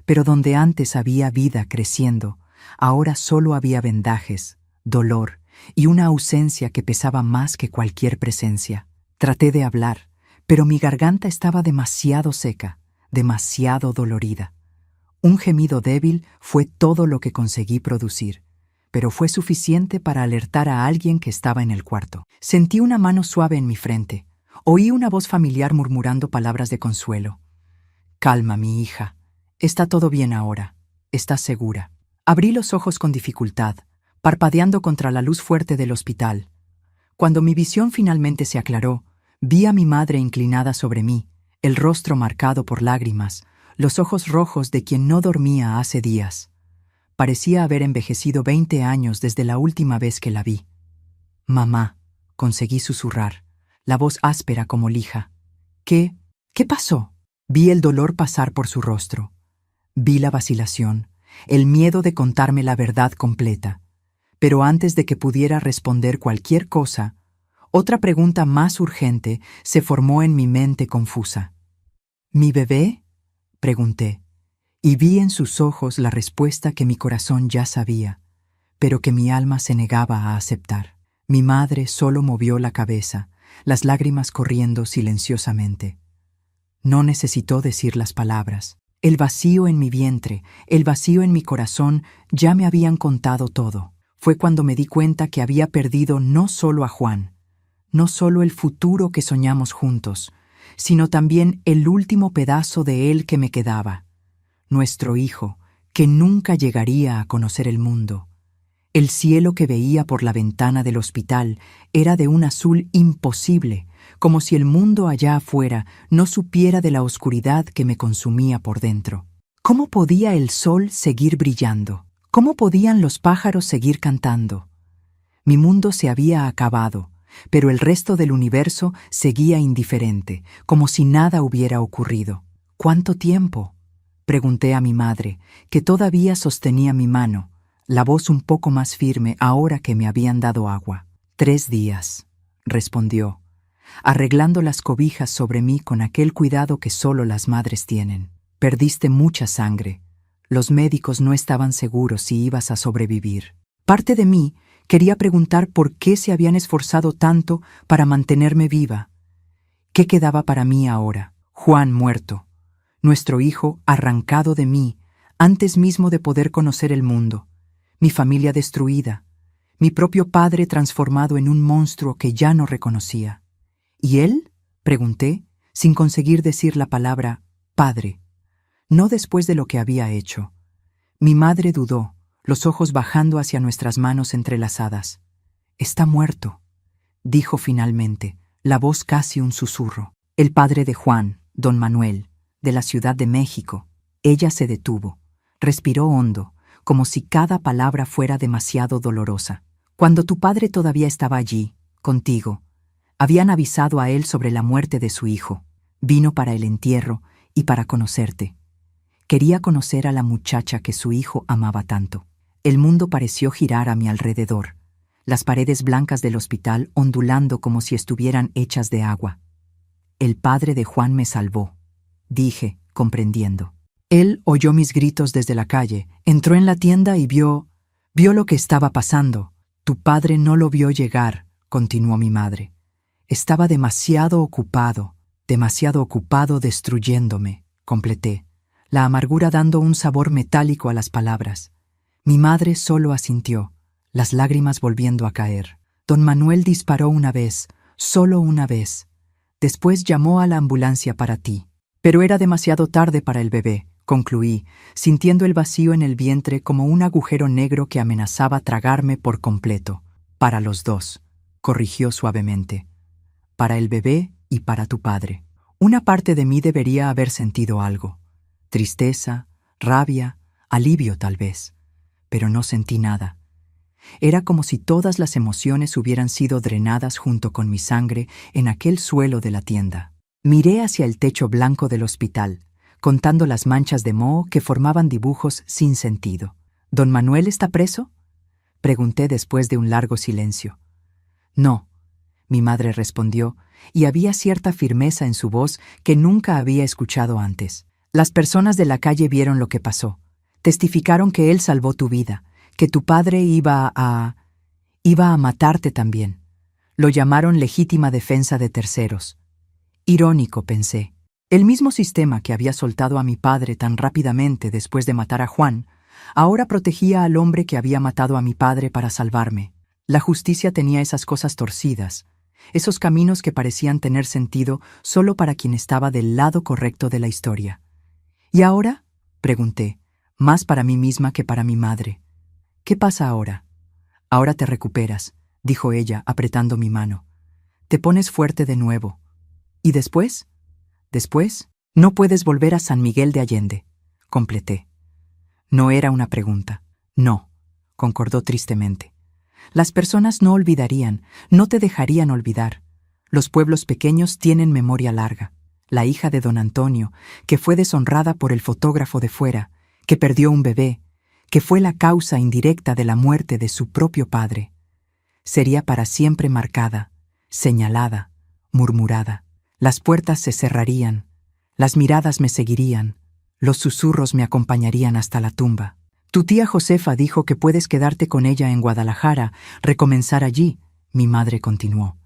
Pero donde antes había vida creciendo, ahora solo había vendajes, dolor y una ausencia que pesaba más que cualquier presencia. Traté de hablar, pero mi garganta estaba demasiado seca, demasiado dolorida. Un gemido débil fue todo lo que conseguí producir, pero fue suficiente para alertar a alguien que estaba en el cuarto. Sentí una mano suave en mi frente. Oí una voz familiar murmurando palabras de consuelo. «Calma, mi hija. Está todo bien ahora. Estás segura». Abrí los ojos con dificultad, parpadeando contra la luz fuerte del hospital. Cuando mi visión finalmente se aclaró, vi a mi madre inclinada sobre mí, el rostro marcado por lágrimas, los ojos rojos de quien no dormía hace días. Parecía haber envejecido 20 años desde la última vez que la vi. «Mamá», conseguí susurrar, la voz áspera como lija. ¿Qué pasó?» Vi el dolor pasar por su rostro. Vi la vacilación, el miedo de contarme la verdad completa. Pero antes de que pudiera responder cualquier cosa, otra pregunta más urgente se formó en mi mente confusa. «¿Mi bebé?», pregunté, y vi en sus ojos la respuesta que mi corazón ya sabía, pero que mi alma se negaba a aceptar. Mi madre solo movió la cabeza, las lágrimas corriendo silenciosamente. No necesitó decir las palabras. El vacío en mi vientre, el vacío en mi corazón ya me habían contado todo. Fue cuando me di cuenta que había perdido no solo a Juan, no solo el futuro que soñamos juntos, sino también el último pedazo de él que me quedaba. Nuestro hijo, que nunca llegaría a conocer el mundo. El cielo que veía por la ventana del hospital era de un azul imposible, como si el mundo allá afuera no supiera de la oscuridad que me consumía por dentro. ¿Cómo podía el sol seguir brillando? ¿Cómo podían los pájaros seguir cantando? Mi mundo se había acabado, pero el resto del universo seguía indiferente, como si nada hubiera ocurrido. ¿Cuánto tiempo?, pregunté a mi madre, que todavía sostenía mi mano, la voz un poco más firme ahora que me habían dado agua. 3 días, respondió, arreglando las cobijas sobre mí con aquel cuidado que solo las madres tienen. Perdiste mucha sangre. Los médicos no estaban seguros si ibas a sobrevivir. Parte de mí quería preguntar por qué se habían esforzado tanto para mantenerme viva. ¿Qué quedaba para mí ahora? Juan muerto, nuestro hijo arrancado de mí antes mismo de poder conocer el mundo, mi familia destruida, mi propio padre transformado en un monstruo que ya no reconocía. ¿Y él?, pregunté, sin conseguir decir la palabra padre. No después de lo que había hecho. Mi madre dudó, los ojos bajando hacia nuestras manos entrelazadas. Está muerto, dijo finalmente, la voz casi un susurro. El padre de Juan, don Manuel, de la Ciudad de México. Ella se detuvo, respiró hondo, como si cada palabra fuera demasiado dolorosa. Cuando tu padre todavía estaba allí, contigo, habían avisado a él sobre la muerte de su hijo. Vino para el entierro y para conocerte. Quería conocer a la muchacha que su hijo amaba tanto. El mundo pareció girar a mi alrededor, las paredes blancas del hospital ondulando como si estuvieran hechas de agua. El padre de Juan me salvó, dije, comprendiendo. Él oyó mis gritos desde la calle, entró en la tienda y vio lo que estaba pasando. Tu padre no lo vio llegar, continuó mi madre. Estaba demasiado ocupado destruyéndome, completé, la amargura dando un sabor metálico a las palabras. Mi madre solo asintió, las lágrimas volviendo a caer. Don Manuel disparó una vez, solo una vez. Después llamó a la ambulancia para ti. Pero era demasiado tarde para el bebé, concluí, sintiendo el vacío en el vientre como un agujero negro que amenazaba tragarme por completo. Para los dos, corrigió suavemente. Para el bebé y para tu padre. Una parte de mí debería haber sentido algo. Tristeza, rabia, alivio tal vez. Pero no sentí nada. Era como si todas las emociones hubieran sido drenadas junto con mi sangre en aquel suelo de la tienda. Miré hacia el techo blanco del hospital, contando las manchas de moho que formaban dibujos sin sentido. ¿Don Manuel está preso?, pregunté después de un largo silencio. No, mi madre respondió, y había cierta firmeza en su voz que nunca había escuchado antes. Las personas de la calle vieron lo que pasó. Testificaron que él salvó tu vida, que tu padre iba a matarte también. Lo llamaron legítima defensa de terceros. Irónico, pensé. El mismo sistema que había soltado a mi padre tan rápidamente después de matar a Juan, ahora protegía al hombre que había matado a mi padre para salvarme. La justicia tenía esas cosas torcidas, esos caminos que parecían tener sentido solo para quien estaba del lado correcto de la historia. ¿Y ahora?, pregunté, más para mí misma que para mi madre. ¿Qué pasa ahora? Ahora te recuperas, dijo ella, apretando mi mano. Te pones fuerte de nuevo. ¿Y después? Después, no puedes volver a San Miguel de Allende, completé. No era una pregunta. No, concordó tristemente. Las personas no olvidarían, no te dejarían olvidar. Los pueblos pequeños tienen memoria larga. La hija de don Antonio, que fue deshonrada por el fotógrafo de fuera, que perdió un bebé, que fue la causa indirecta de la muerte de su propio padre. Sería para siempre marcada, señalada, murmurada. Las puertas se cerrarían, las miradas me seguirían, los susurros me acompañarían hasta la tumba. Tu tía Josefa dijo que puedes quedarte con ella en Guadalajara, recomenzar allí, mi madre continuó.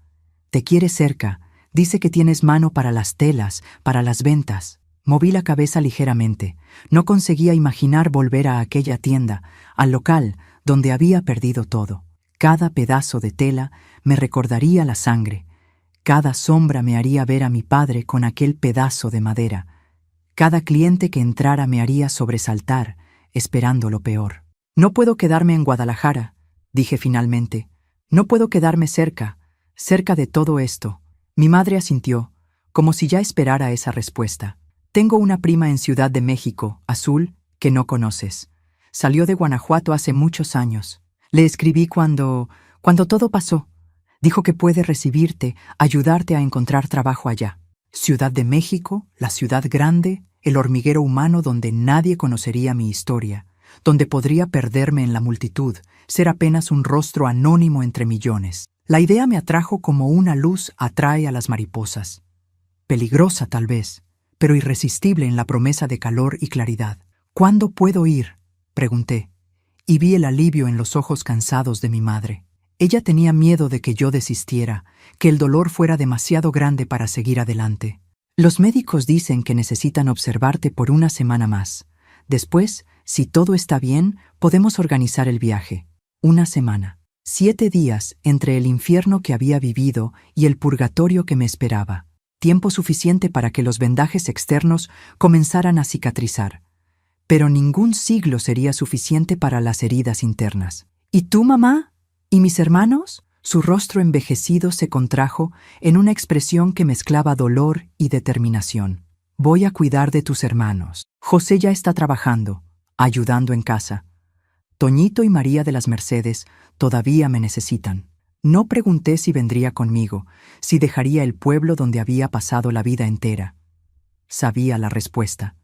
Te quiere cerca, dice que tienes mano para las telas, para las ventas. Moví la cabeza ligeramente. No conseguía imaginar volver a aquella tienda, al local donde había perdido todo. Cada pedazo de tela me recordaría la sangre. Cada sombra me haría ver a mi padre con aquel pedazo de madera. Cada cliente que entrara me haría sobresaltar, esperando lo peor. No puedo quedarme en Guadalajara, dije finalmente. No puedo quedarme cerca de todo esto. Mi madre asintió, como si ya esperara esa respuesta. Tengo una prima en Ciudad de México, Azul, que no conoces. Salió de Guanajuato hace muchos años. Le escribí cuando todo pasó. Dijo que puede recibirte, ayudarte a encontrar trabajo allá. Ciudad de México, la ciudad grande, el hormiguero humano donde nadie conocería mi historia, donde podría perderme en la multitud, ser apenas un rostro anónimo entre millones. La idea me atrajo como una luz atrae a las mariposas. Peligrosa tal vez, pero irresistible en la promesa de calor y claridad. ¿Cuándo puedo ir?, pregunté, y vi el alivio en los ojos cansados de mi madre. Ella tenía miedo de que yo desistiera, que el dolor fuera demasiado grande para seguir adelante. Los médicos dicen que necesitan observarte por una semana más. Después, si todo está bien, podemos organizar el viaje. Una semana. 7 días entre el infierno que había vivido y el purgatorio que me esperaba. Tiempo suficiente para que los vendajes externos comenzaran a cicatrizar. Pero ningún siglo sería suficiente para las heridas internas. ¿Y tú, mamá? ¿Y mis hermanos? Su rostro envejecido se contrajo en una expresión que mezclaba dolor y determinación. Voy a cuidar de tus hermanos. José ya está trabajando, ayudando en casa. Toñito y María de las Mercedes todavía me necesitan. No pregunté si vendría conmigo, si dejaría el pueblo donde había pasado la vida entera. Sabía la respuesta.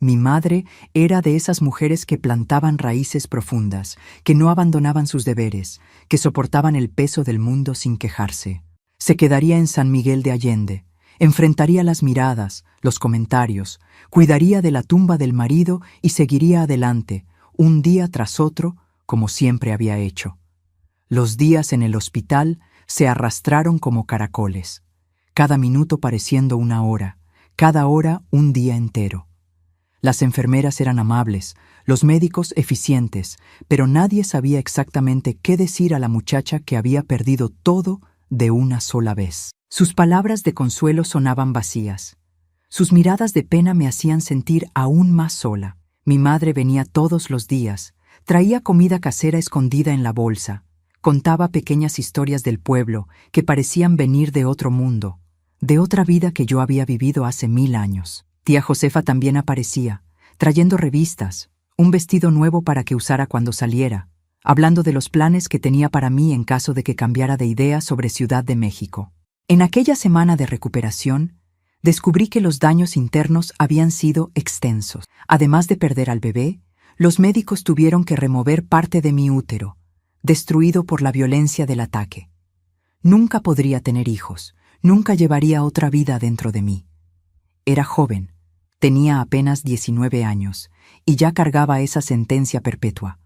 Mi madre era de esas mujeres que plantaban raíces profundas, que no abandonaban sus deberes, que soportaban el peso del mundo sin quejarse. Se quedaría en San Miguel de Allende, enfrentaría las miradas, los comentarios, cuidaría de la tumba del marido y seguiría adelante, un día tras otro, como siempre había hecho. Los días en el hospital se arrastraron como caracoles, cada minuto pareciendo una hora, cada hora un día entero. Las enfermeras eran amables, los médicos eficientes, pero nadie sabía exactamente qué decir a la muchacha que había perdido todo de una sola vez. Sus palabras de consuelo sonaban vacías. Sus miradas de pena me hacían sentir aún más sola. Mi madre venía todos los días, traía comida casera escondida en la bolsa, contaba pequeñas historias del pueblo que parecían venir de otro mundo, de otra vida que yo había vivido hace 1000 años. Tía Josefa también aparecía, trayendo revistas, un vestido nuevo para que usara cuando saliera, hablando de los planes que tenía para mí en caso de que cambiara de idea sobre Ciudad de México. En aquella semana de recuperación, descubrí que los daños internos habían sido extensos. Además de perder al bebé, los médicos tuvieron que remover parte de mi útero, destruido por la violencia del ataque. Nunca podría tener hijos, nunca llevaría otra vida dentro de mí. Era joven, tenía apenas 19 años, y ya cargaba esa sentencia perpetua.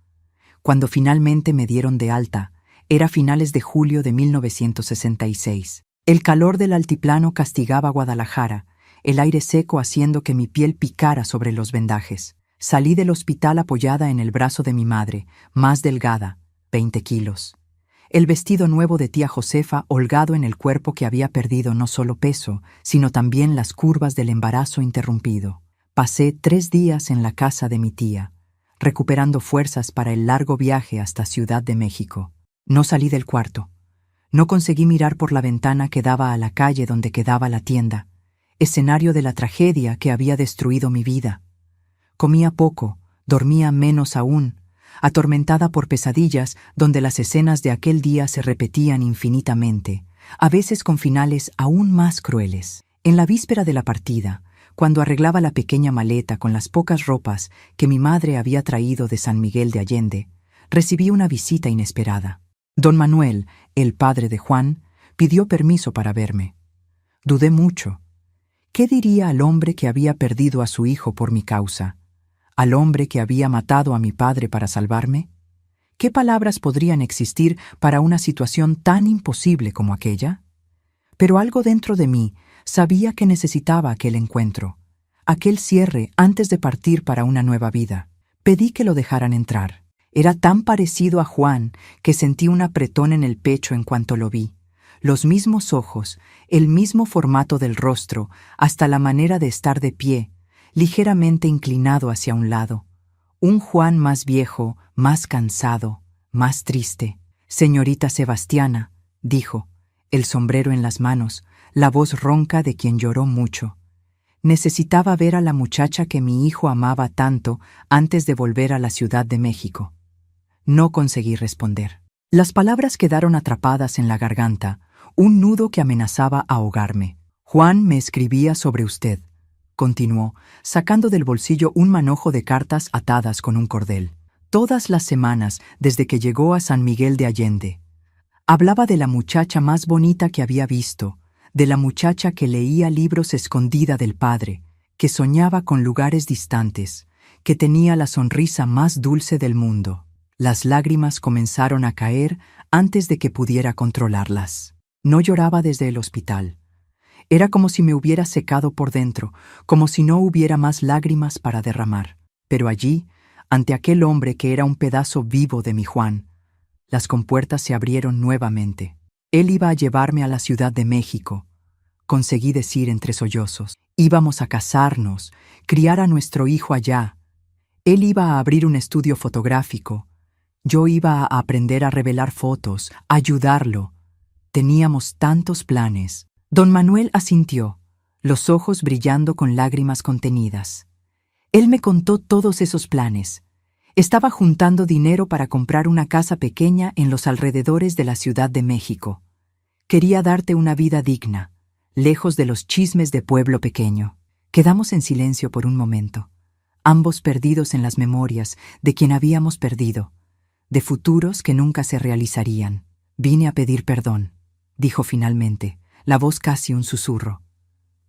Cuando finalmente me dieron de alta, era finales de julio de 1966. El calor del altiplano castigaba Guadalajara, el aire seco haciendo que mi piel picara sobre los vendajes. Salí del hospital apoyada en el brazo de mi madre, más delgada, 20 kilos. El vestido nuevo de tía Josefa holgado en el cuerpo que había perdido no solo peso, sino también las curvas del embarazo interrumpido. Pasé 3 días en la casa de mi tía, recuperando fuerzas para el largo viaje hasta Ciudad de México. No salí del cuarto. No conseguí mirar por la ventana que daba a la calle donde quedaba la tienda, escenario de la tragedia que había destruido mi vida. Comía poco, dormía menos aún, atormentada por pesadillas donde las escenas de aquel día se repetían infinitamente, a veces con finales aún más crueles. En la víspera de la partida, cuando arreglaba la pequeña maleta con las pocas ropas que mi madre había traído de San Miguel de Allende, recibí una visita inesperada. Don Manuel, el padre de Juan, pidió permiso para verme. Dudé mucho. ¿Qué diría al hombre que había perdido a su hijo por mi causa? ¿Al hombre que había matado a mi padre para salvarme? ¿Qué palabras podrían existir para una situación tan imposible como aquella? Pero algo dentro de mí sabía que necesitaba aquel encuentro, aquel cierre antes de partir para una nueva vida. Pedí que lo dejaran entrar. Era tan parecido a Juan que sentí un apretón en el pecho en cuanto lo vi. Los mismos ojos, el mismo formato del rostro, hasta la manera de estar de pie, ligeramente inclinado hacia un lado. Un Juan más viejo, más cansado, más triste. «Señorita Sebastiana», dijo, el sombrero en las manos, la voz ronca de quien lloró mucho. Necesitaba ver a la muchacha que mi hijo amaba tanto antes de volver a la Ciudad de México. No conseguí responder. Las palabras quedaron atrapadas en la garganta, un nudo que amenazaba ahogarme. Juan me escribía sobre usted, continuó, sacando del bolsillo un manojo de cartas atadas con un cordel. Todas las semanas desde que llegó a San Miguel de Allende. Hablaba de la muchacha más bonita que había visto, de la muchacha que leía libros escondida del padre, que soñaba con lugares distantes, que tenía la sonrisa más dulce del mundo. Las lágrimas comenzaron a caer antes de que pudiera controlarlas. No lloraba desde el hospital. Era como si me hubiera secado por dentro, como si no hubiera más lágrimas para derramar. Pero allí, ante aquel hombre que era un pedazo vivo de mi Juan, las compuertas se abrieron nuevamente. Él iba a llevarme a la Ciudad de México. Conseguí decir entre sollozos. Íbamos a casarnos, criar a nuestro hijo allá. Él iba a abrir un estudio fotográfico. Yo iba a aprender a revelar fotos, a ayudarlo. Teníamos tantos planes. Don Manuel asintió, los ojos brillando con lágrimas contenidas. Él me contó todos esos planes. Estaba juntando dinero para comprar una casa pequeña en los alrededores de la Ciudad de México. Quería darte una vida digna, lejos de los chismes de pueblo pequeño. Quedamos en silencio por un momento, ambos perdidos en las memorias de quien habíamos perdido, de futuros que nunca se realizarían. Vine a pedir perdón, dijo finalmente, la voz casi un susurro,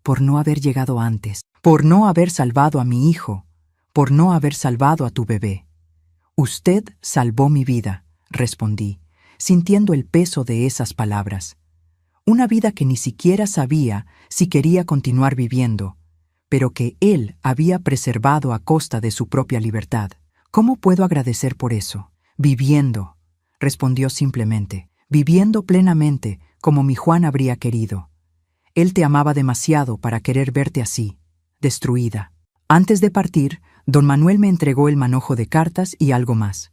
por no haber llegado antes, por no haber salvado a mi hijo, por no haber salvado a tu bebé. Usted salvó mi vida, respondí, sintiendo el peso de esas palabras. Una vida que ni siquiera sabía si quería continuar viviendo, pero que él había preservado a costa de su propia libertad. ¿Cómo puedo agradecer por eso? Viviendo, respondió simplemente, viviendo plenamente como mi Juan habría querido. Él te amaba demasiado para querer verte así, destruida. Antes de partir, don Manuel me entregó el manojo de cartas y algo más.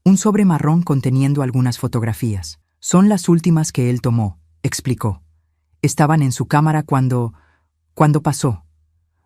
Un sobre marrón conteniendo algunas fotografías. Son las últimas que él tomó, explicó. Estaban en su cámara cuando pasó.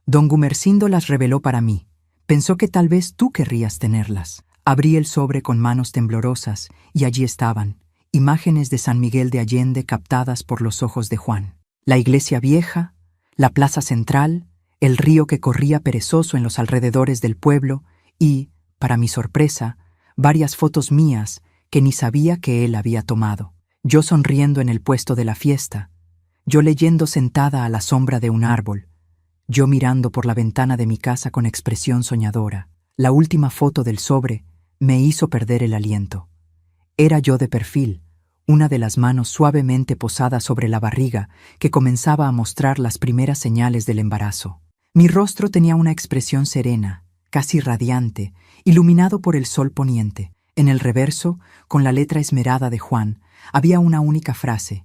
Don Gumersindo las reveló para mí. Pensó que tal vez tú querrías tenerlas. Abrí el sobre con manos temblorosas y allí estaban, imágenes de San Miguel de Allende captadas por los ojos de Juan. La iglesia vieja, la plaza central, el río que corría perezoso en los alrededores del pueblo y, para mi sorpresa, varias fotos mías que ni sabía que él había tomado. Yo sonriendo en el puesto de la fiesta, yo leyendo sentada a la sombra de un árbol, yo mirando por la ventana de mi casa con expresión soñadora. La última foto del sobre me hizo perder el aliento. Era yo de perfil, una de las manos suavemente posada sobre la barriga que comenzaba a mostrar las primeras señales del embarazo. Mi rostro tenía una expresión serena, casi radiante, iluminado por el sol poniente. En el reverso, con la letra esmerada de Juan, había una única frase: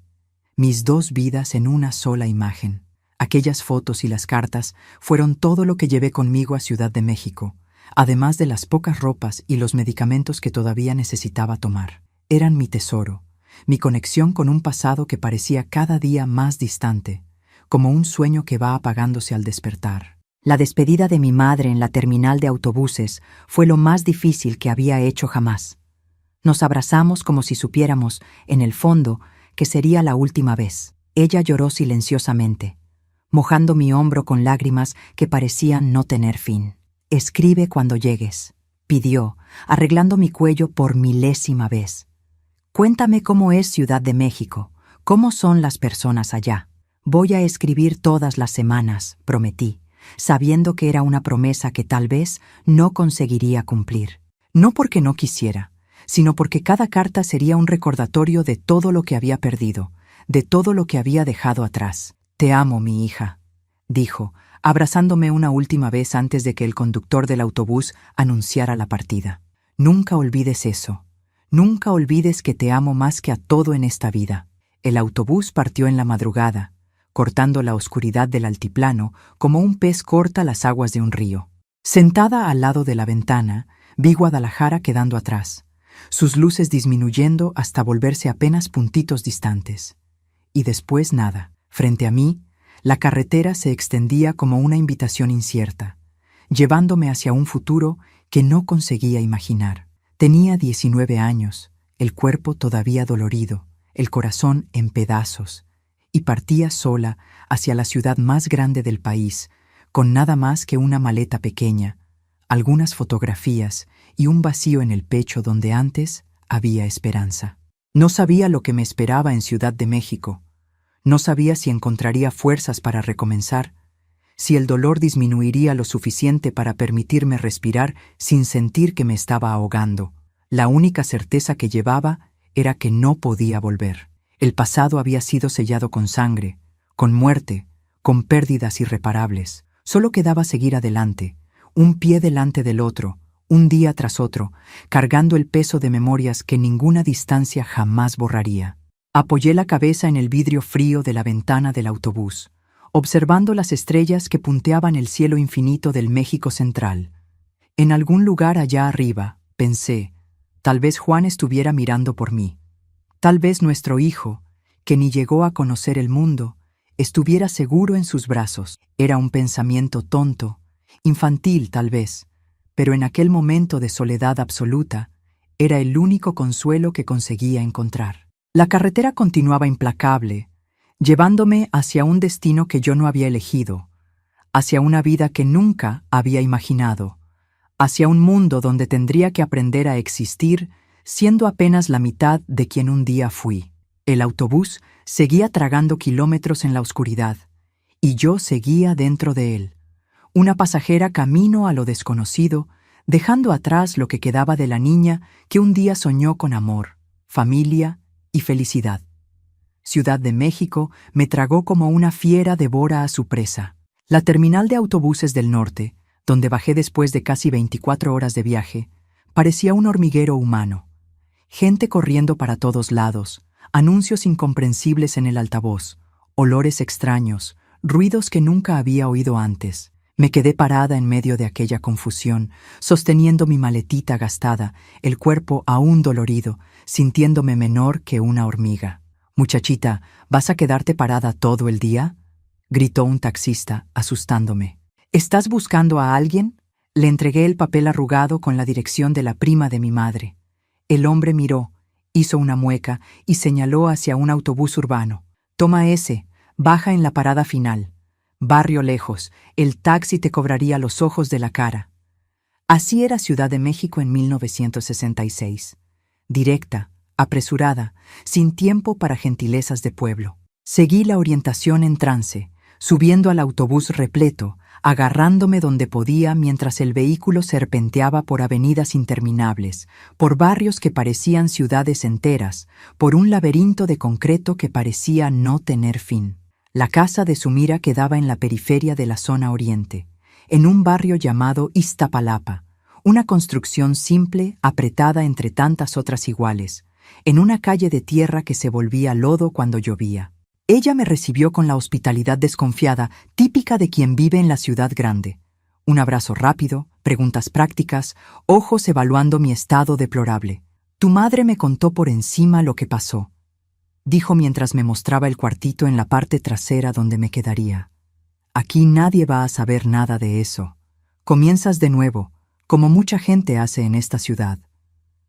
mis dos vidas en una sola imagen. Aquellas fotos y las cartas fueron todo lo que llevé conmigo a Ciudad de México, además de las pocas ropas y los medicamentos que todavía necesitaba tomar. Eran mi tesoro, mi conexión con un pasado que parecía cada día más distante, como un sueño que va apagándose al despertar. La despedida de mi madre en la terminal de autobuses fue lo más difícil que había hecho jamás. Nos abrazamos como si supiéramos, en el fondo, que sería la última vez. Ella lloró silenciosamente, mojando mi hombro con lágrimas que parecían no tener fin. Escribe cuando llegues, pidió, arreglando mi cuello por milésima vez. Cuéntame cómo es Ciudad de México, cómo son las personas allá. Voy a escribir todas las semanas, prometí, sabiendo que era una promesa que tal vez no conseguiría cumplir. No porque no quisiera, sino porque cada carta sería un recordatorio de todo lo que había perdido, de todo lo que había dejado atrás. Te amo, mi hija, dijo, abrazándome una última vez antes de que el conductor del autobús anunciara la partida. Nunca olvides eso. Nunca olvides que te amo más que a todo en esta vida. El autobús partió en la madrugada, cortando la oscuridad del altiplano como un pez corta las aguas de un río. Sentada al lado de la ventana, vi Guadalajara quedando atrás, sus luces disminuyendo hasta volverse apenas puntitos distantes. Y después nada. Frente a mí, la carretera se extendía como una invitación incierta, llevándome hacia un futuro que no conseguía imaginar. Tenía 19 años, el cuerpo todavía dolorido, el corazón en pedazos, y partía sola hacia la ciudad más grande del país, con nada más que una maleta pequeña, algunas fotografías y un vacío en el pecho donde antes había esperanza. No sabía lo que me esperaba en Ciudad de México. No sabía si encontraría fuerzas para recomenzar, si el dolor disminuiría lo suficiente para permitirme respirar sin sentir que me estaba ahogando. La única certeza que llevaba era que no podía volver. El pasado había sido sellado con sangre, con muerte, con pérdidas irreparables. Solo quedaba seguir adelante, un pie delante del otro, un día tras otro, cargando el peso de memorias que ninguna distancia jamás borraría. Apoyé la cabeza en el vidrio frío de la ventana del autobús, observando las estrellas que punteaban el cielo infinito del México central. En algún lugar allá arriba, pensé, tal vez Juan estuviera mirando por mí. Tal vez nuestro hijo, que ni llegó a conocer el mundo, estuviera seguro en sus brazos. Era un pensamiento tonto, infantil tal vez, pero en aquel momento de soledad absoluta, era el único consuelo que conseguía encontrar. La carretera continuaba implacable, llevándome hacia un destino que yo no había elegido, hacia una vida que nunca había imaginado, hacia un mundo donde tendría que aprender a existir siendo apenas la mitad de quien un día fui. El autobús seguía tragando kilómetros en la oscuridad, y yo seguía dentro de él, una pasajera camino a lo desconocido, dejando atrás lo que quedaba de la niña que un día soñó con amor, familia y felicidad. Ciudad de México me tragó como una fiera devora a su presa. La terminal de autobuses del norte, donde bajé después de casi 24 horas de viaje, parecía un hormiguero humano. Gente corriendo para todos lados, anuncios incomprensibles en el altavoz, olores extraños, ruidos que nunca había oído antes. Me quedé parada en medio de aquella confusión, sosteniendo mi maletita gastada, el cuerpo aún dolorido, sintiéndome menor que una hormiga. «Muchachita, ¿vas a quedarte parada todo el día?», gritó un taxista, asustándome. «¿Estás buscando a alguien?». Le entregué el papel arrugado con la dirección de la prima de mi madre. El hombre miró, hizo una mueca y señaló hacia un autobús urbano. «Toma ese, baja en la parada final. Barrio lejos, el taxi te cobraría los ojos de la cara». Así era Ciudad de México en 1966. Directa, apresurada, sin tiempo para gentilezas de pueblo. Seguí la orientación en trance, subiendo al autobús repleto, agarrándome donde podía mientras el vehículo serpenteaba por avenidas interminables, por barrios que parecían ciudades enteras, por un laberinto de concreto que parecía no tener fin. La casa de Sumira quedaba en la periferia de la zona oriente, en un barrio llamado Iztapalapa, una construcción simple apretada entre tantas otras iguales, en una calle de tierra que se volvía lodo cuando llovía. Ella me recibió con la hospitalidad desconfiada, típica de quien vive en la ciudad grande. Un abrazo rápido, preguntas prácticas, ojos evaluando mi estado deplorable. «Tu madre me contó por encima lo que pasó», dijo mientras me mostraba el cuartito en la parte trasera donde me quedaría. «Aquí nadie va a saber nada de eso. Comienzas de nuevo, como mucha gente hace en esta ciudad.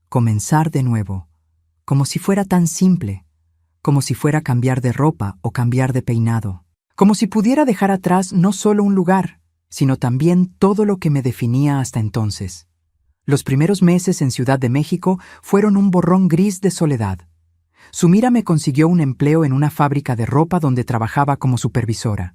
Comenzar de nuevo, como si fuera tan simple, como si fuera cambiar de ropa o cambiar de peinado, como si pudiera dejar atrás no solo un lugar, sino también todo lo que me definía hasta entonces». Los primeros meses en Ciudad de México fueron un borrón gris de soledad. Sumira me consiguió un empleo en una fábrica de ropa donde trabajaba como supervisora.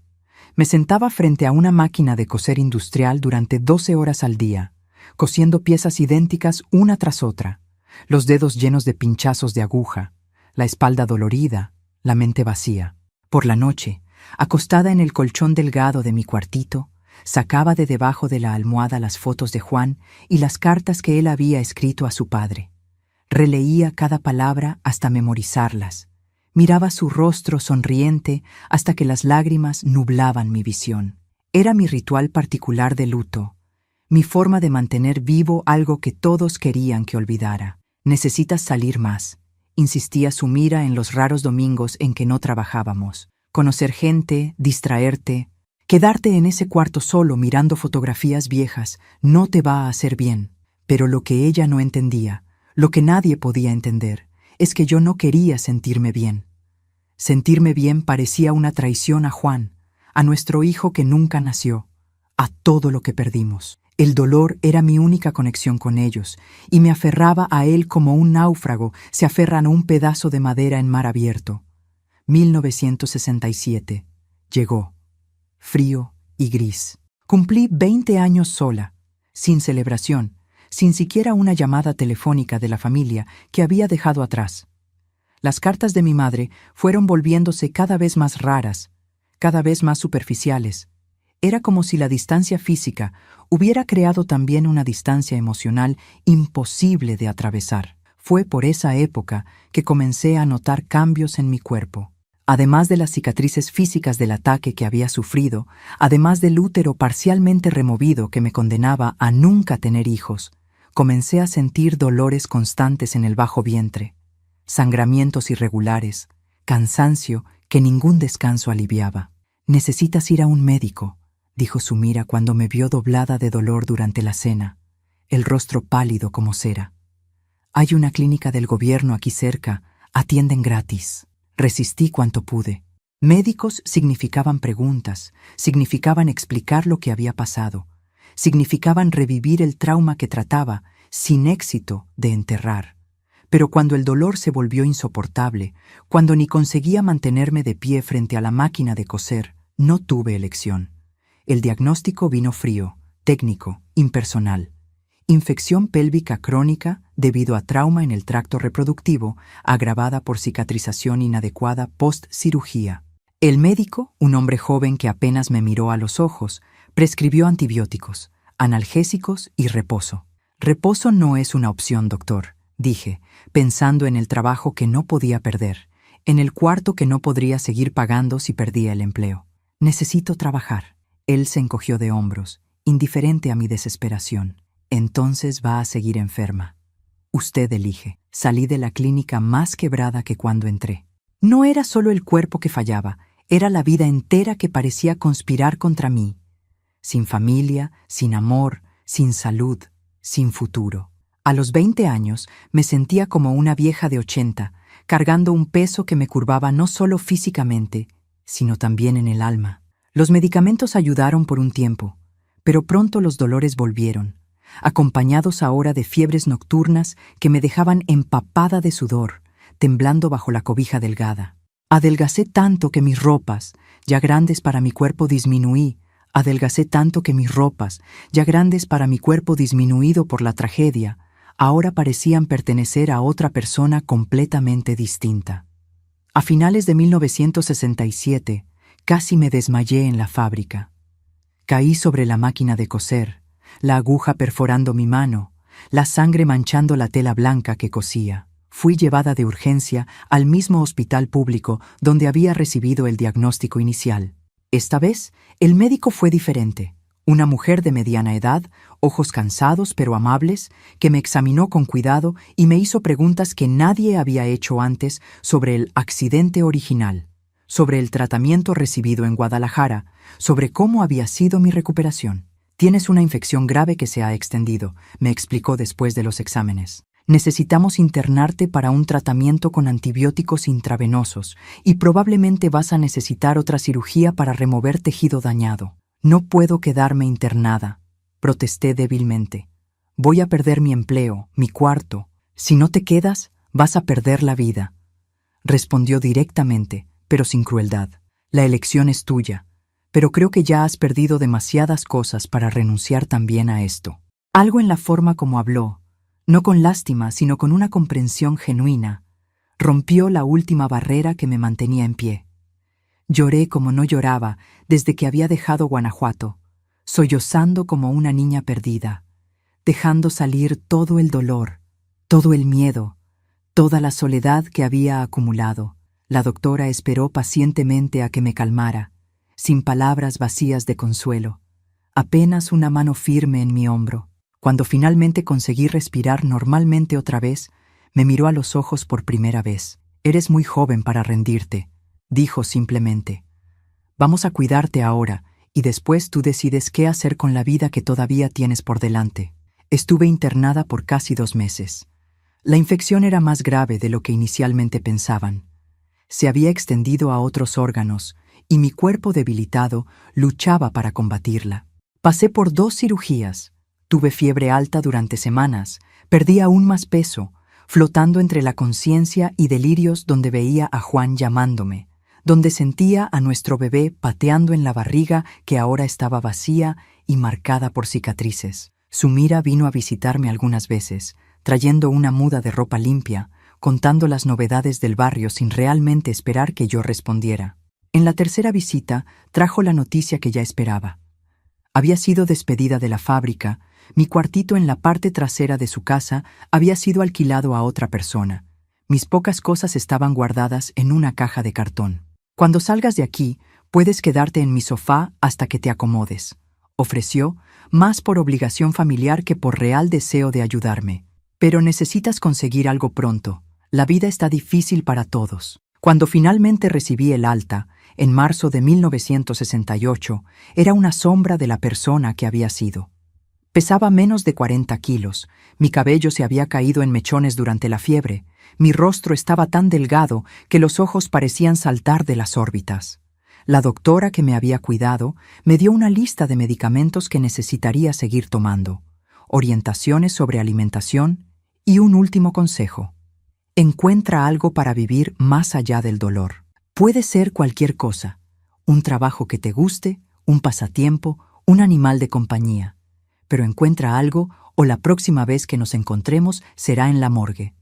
Me sentaba frente a una máquina de coser industrial durante 12 horas al día, cosiendo piezas idénticas una tras otra, los dedos llenos de pinchazos de aguja, la espalda dolorida, la mente vacía. Por la noche, acostada en el colchón delgado de mi cuartito, sacaba de debajo de la almohada las fotos de Juan y las cartas que él había escrito a su padre. Releía cada palabra hasta memorizarlas. Miraba su rostro sonriente hasta que las lágrimas nublaban mi visión. Era mi ritual particular de luto, mi forma de mantener vivo algo que todos querían que olvidara. «Necesitas salir más», insistía Sumira en los raros domingos en que no trabajábamos. Conocer gente, distraerte, quedarte en ese cuarto solo mirando fotografías viejas no te va a hacer bien. Pero lo que ella no entendía, lo que nadie podía entender, es que yo no quería sentirme bien. Sentirme bien parecía una traición a Juan, a nuestro hijo que nunca nació, a todo lo que perdimos. El dolor era mi única conexión con ellos, y me aferraba a él como un náufrago se aferra a un pedazo de madera en mar abierto. 1967. Llegó, frío y gris. Cumplí 20 años sola, sin celebración, sin siquiera una llamada telefónica de la familia que había dejado atrás. Las cartas de mi madre fueron volviéndose cada vez más raras, cada vez más superficiales. Era como si la distancia física hubiera creado también una distancia emocional imposible de atravesar. Fue por esa época que comencé a notar cambios en mi cuerpo. Además de las cicatrices físicas del ataque que había sufrido, además del útero parcialmente removido que me condenaba a nunca tener hijos, comencé a sentir dolores constantes en el bajo vientre, sangramientos irregulares, cansancio que ningún descanso aliviaba. «Necesitas ir a un médico», dijo Sumira cuando me vio doblada de dolor durante la cena, el rostro pálido como cera. «Hay una clínica del gobierno aquí cerca, atienden gratis». Resistí cuanto pude. Médicos significaban preguntas, significaban explicar lo que había pasado, significaban revivir el trauma que trataba, sin éxito, de enterrar. Pero cuando el dolor se volvió insoportable, cuando ni conseguía mantenerme de pie frente a la máquina de coser, no tuve elección. El diagnóstico vino frío, técnico, impersonal. Infección pélvica crónica debido a trauma en el tracto reproductivo, agravada por cicatrización inadecuada post-cirugía. El médico, un hombre joven que apenas me miró a los ojos, prescribió antibióticos, analgésicos y reposo. «Reposo no es una opción, doctor», dije, pensando en el trabajo que no podía perder, en el cuarto que no podría seguir pagando si perdía el empleo. «Necesito trabajar». Él se encogió de hombros, indiferente a mi desesperación. «Entonces va a seguir enferma. Usted elige». Salí de la clínica más quebrada que cuando entré. No era solo el cuerpo que fallaba, era la vida entera que parecía conspirar contra mí. Sin familia, sin amor, sin salud, sin futuro. A los 20 años me sentía como una vieja de 80, cargando un peso que me curvaba no solo físicamente, sino también en el alma. Los medicamentos ayudaron por un tiempo, pero pronto los dolores volvieron, acompañados ahora de fiebres nocturnas que me dejaban empapada de sudor, temblando bajo la cobija delgada. Adelgacé tanto que mis ropas, ya grandes para mi cuerpo disminuido por la tragedia, ahora parecían pertenecer a otra persona completamente distinta. A finales de 1967, casi me desmayé en la fábrica. Caí sobre la máquina de coser, la aguja perforando mi mano, la sangre manchando la tela blanca que cosía. Fui llevada de urgencia al mismo hospital público donde había recibido el diagnóstico inicial. Esta vez, el médico fue diferente. Una mujer de mediana edad, ojos cansados pero amables, que me examinó con cuidado y me hizo preguntas que nadie había hecho antes sobre el accidente original, sobre el tratamiento recibido en Guadalajara, sobre cómo había sido mi recuperación. «Tienes una infección grave que se ha extendido», me explicó después de los exámenes. «Necesitamos internarte para un tratamiento con antibióticos intravenosos y probablemente vas a necesitar otra cirugía para remover tejido dañado». «No puedo quedarme internada», protesté débilmente. «Voy a perder mi empleo, mi cuarto. Si no te quedas, vas a perder la vida», respondió directamente, pero sin crueldad. «La elección es tuya, pero creo que ya has perdido demasiadas cosas para renunciar también a esto». Algo en la forma como habló, no con lástima, sino con una comprensión genuina, rompió la última barrera que me mantenía en pie. Lloré como no lloraba desde que había dejado Guanajuato, sollozando como una niña perdida, dejando salir todo el dolor, todo el miedo, toda la soledad que había acumulado. La doctora esperó pacientemente a que me calmara, sin palabras vacías de consuelo, apenas una mano firme en mi hombro. Cuando finalmente conseguí respirar normalmente otra vez, me miró a los ojos por primera vez. «Eres muy joven para rendirte», dijo simplemente. Vamos a cuidarte ahora, y después tú decides qué hacer con la vida que todavía tienes por delante. Estuve internada por casi 2 meses. La infección era más grave de lo que inicialmente pensaban. Se había extendido a otros órganos, y mi cuerpo debilitado luchaba para combatirla. Pasé por 2 cirugías. Tuve fiebre alta durante semanas, perdí aún más peso, flotando entre la conciencia y delirios donde veía a Juan llamándome, donde sentía a nuestro bebé pateando en la barriga que ahora estaba vacía y marcada por cicatrices. Sumira vino a visitarme algunas veces, trayendo una muda de ropa limpia, contando las novedades del barrio sin realmente esperar que yo respondiera. En la tercera visita trajo la noticia que ya esperaba. Había sido despedida de la fábrica, mi cuartito en la parte trasera de su casa había sido alquilado a otra persona. Mis pocas cosas estaban guardadas en una caja de cartón. Cuando salgas de aquí, puedes quedarte en mi sofá hasta que te acomodes, ofreció, más por obligación familiar que por real deseo de ayudarme. Pero necesitas conseguir algo pronto. La vida está difícil para todos. Cuando finalmente recibí el alta, en marzo de 1968, era una sombra de la persona que había sido. Pesaba menos de 40 kilos, mi cabello se había caído en mechones durante la fiebre, mi rostro estaba tan delgado que los ojos parecían saltar de las órbitas. La doctora que me había cuidado me dio una lista de medicamentos que necesitaría seguir tomando, orientaciones sobre alimentación y un último consejo. Encuentra algo para vivir más allá del dolor. Puede ser cualquier cosa, un trabajo que te guste, un pasatiempo, un animal de compañía. Pero encuentra algo o la próxima vez que nos encontremos será en la morgue.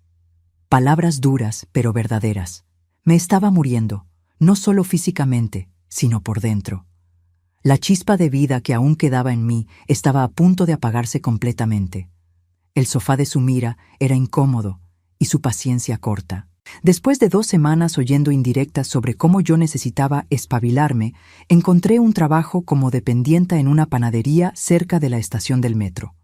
Palabras duras, pero verdaderas. Me estaba muriendo, no solo físicamente, sino por dentro. La chispa de vida que aún quedaba en mí estaba a punto de apagarse completamente. El sofá de Sumira era incómodo y su paciencia corta. Después de 2 semanas oyendo indirectas sobre cómo yo necesitaba espabilarme, encontré un trabajo como dependienta en una panadería cerca de la estación del metro.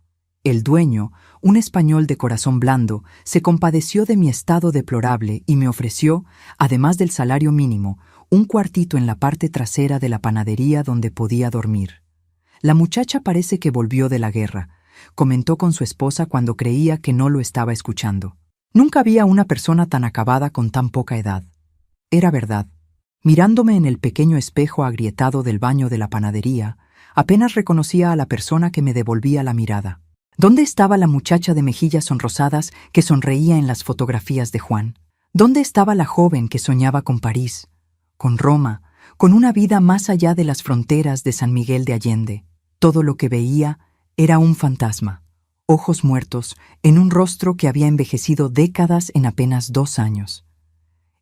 El dueño, un español de corazón blando, se compadeció de mi estado deplorable y me ofreció, además del salario mínimo, un cuartito en la parte trasera de la panadería donde podía dormir. La muchacha parece que volvió de la guerra, comentó con su esposa cuando creía que no lo estaba escuchando. Nunca había una persona tan acabada con tan poca edad. Era verdad. Mirándome en el pequeño espejo agrietado del baño de la panadería, apenas reconocía a la persona que me devolvía la mirada. ¿Dónde estaba la muchacha de mejillas sonrosadas que sonreía en las fotografías de Juan? ¿Dónde estaba la joven que soñaba con París, con Roma, con una vida más allá de las fronteras de San Miguel de Allende? Todo lo que veía era un fantasma. Ojos muertos, en un rostro que había envejecido décadas en apenas 2 años.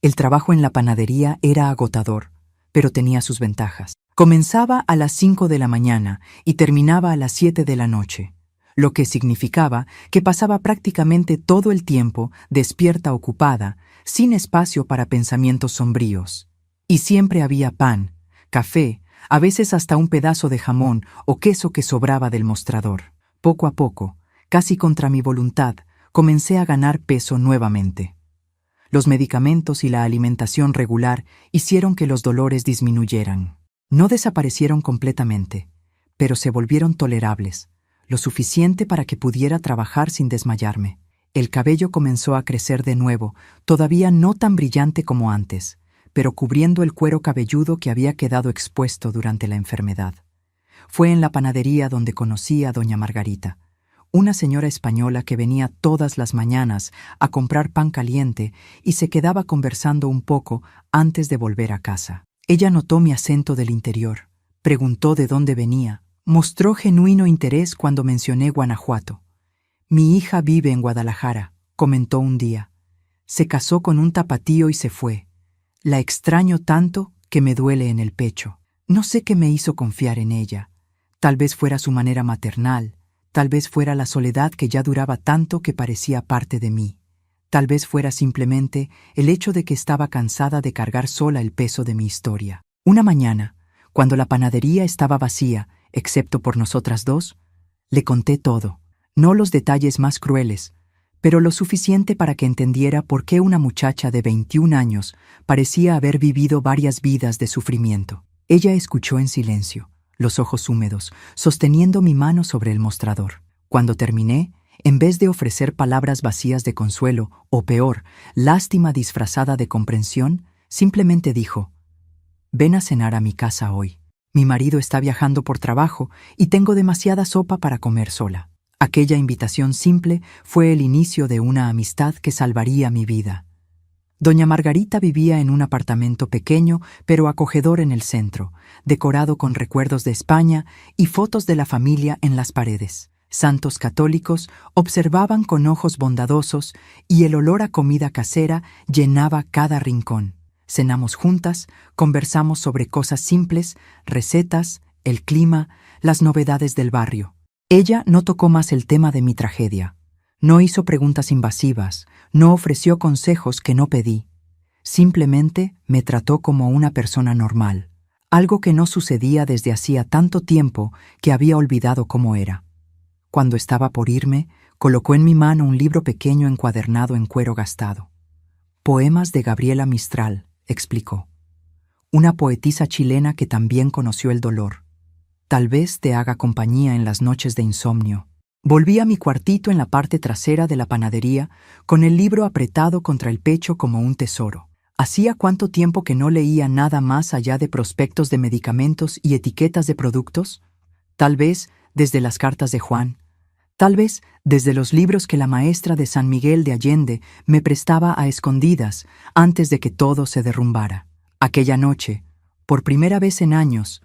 El trabajo en la panadería era agotador, pero tenía sus ventajas. Comenzaba a las 5 de la mañana y terminaba a las 7 de la noche, lo que significaba que pasaba prácticamente todo el tiempo despierta ocupada, sin espacio para pensamientos sombríos. Y siempre había pan, café, a veces hasta un pedazo de jamón o queso que sobraba del mostrador. Poco a poco, casi contra mi voluntad, comencé a ganar peso nuevamente. Los medicamentos y la alimentación regular hicieron que los dolores disminuyeran. No desaparecieron completamente, pero se volvieron tolerables, lo suficiente para que pudiera trabajar sin desmayarme. El cabello comenzó a crecer de nuevo, todavía no tan brillante como antes, pero cubriendo el cuero cabelludo que había quedado expuesto durante la enfermedad. Fue en la panadería donde conocí a doña Margarita, una señora española que venía todas las mañanas a comprar pan caliente y se quedaba conversando un poco antes de volver a casa. Ella notó mi acento del interior, preguntó de dónde venía, mostró genuino interés cuando mencioné Guanajuato. Mi hija vive en Guadalajara, comentó un día. Se casó con un tapatío y se fue. La extraño tanto que me duele en el pecho. No sé qué me hizo confiar en ella. Tal vez fuera su manera maternal, tal vez fuera la soledad que ya duraba tanto que parecía parte de mí. Tal vez fuera simplemente el hecho de que estaba cansada de cargar sola el peso de mi historia. Una mañana, cuando la panadería estaba vacía, excepto por nosotras dos, le conté todo. No los detalles más crueles, pero lo suficiente para que entendiera por qué una muchacha de 21 años parecía haber vivido varias vidas de sufrimiento. Ella escuchó en silencio, los ojos húmedos, sosteniendo mi mano sobre el mostrador. Cuando terminé, en vez de ofrecer palabras vacías de consuelo, o peor, lástima disfrazada de comprensión, simplemente dijo: «Ven a cenar a mi casa hoy. Mi marido está viajando por trabajo y tengo demasiada sopa para comer sola». Aquella invitación simple fue el inicio de una amistad que salvaría mi vida. Doña Margarita vivía en un apartamento pequeño pero acogedor en el centro, decorado con recuerdos de España y fotos de la familia en las paredes. Santos católicos observaban con ojos bondadosos y el olor a comida casera llenaba cada rincón. Cenamos juntas, conversamos sobre cosas simples, recetas, el clima, las novedades del barrio. Ella no tocó más el tema de mi tragedia. No hizo preguntas invasivas, no ofreció consejos que no pedí. Simplemente me trató como una persona normal, algo que no sucedía desde hacía tanto tiempo que había olvidado cómo era. Cuando estaba por irme, colocó en mi mano un libro pequeño encuadernado en cuero gastado. «Poemas de Gabriela Mistral», explicó. «Una poetisa chilena que también conoció el dolor. Tal vez te haga compañía en las noches de insomnio». Volví a mi cuartito en la parte trasera de la panadería, con el libro apretado contra el pecho como un tesoro. Hacía cuánto tiempo que no leía nada más allá de prospectos de medicamentos y etiquetas de productos. Tal vez desde las cartas de Juan. Tal vez desde los libros que la maestra de San Miguel de Allende me prestaba a escondidas antes de que todo se derrumbara. Aquella noche, por primera vez en años,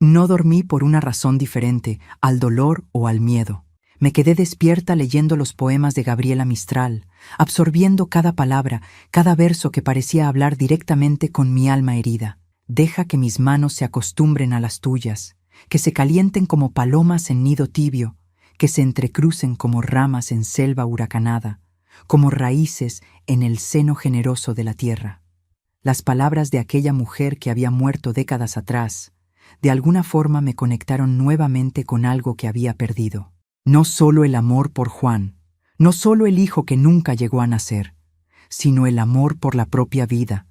no dormí por una razón diferente al dolor o al miedo. Me quedé despierta leyendo los poemas de Gabriela Mistral, absorbiendo cada palabra, cada verso que parecía hablar directamente con mi alma herida. «Deja que mis manos se acostumbren a las tuyas, que se calienten como palomas en nido tibio, que se entrecrucen como ramas en selva huracanada, como raíces en el seno generoso de la tierra». Las palabras de aquella mujer que había muerto décadas atrás, de alguna forma me conectaron nuevamente con algo que había perdido. No solo el amor por Juan, no solo el hijo que nunca llegó a nacer, sino el amor por la propia vida,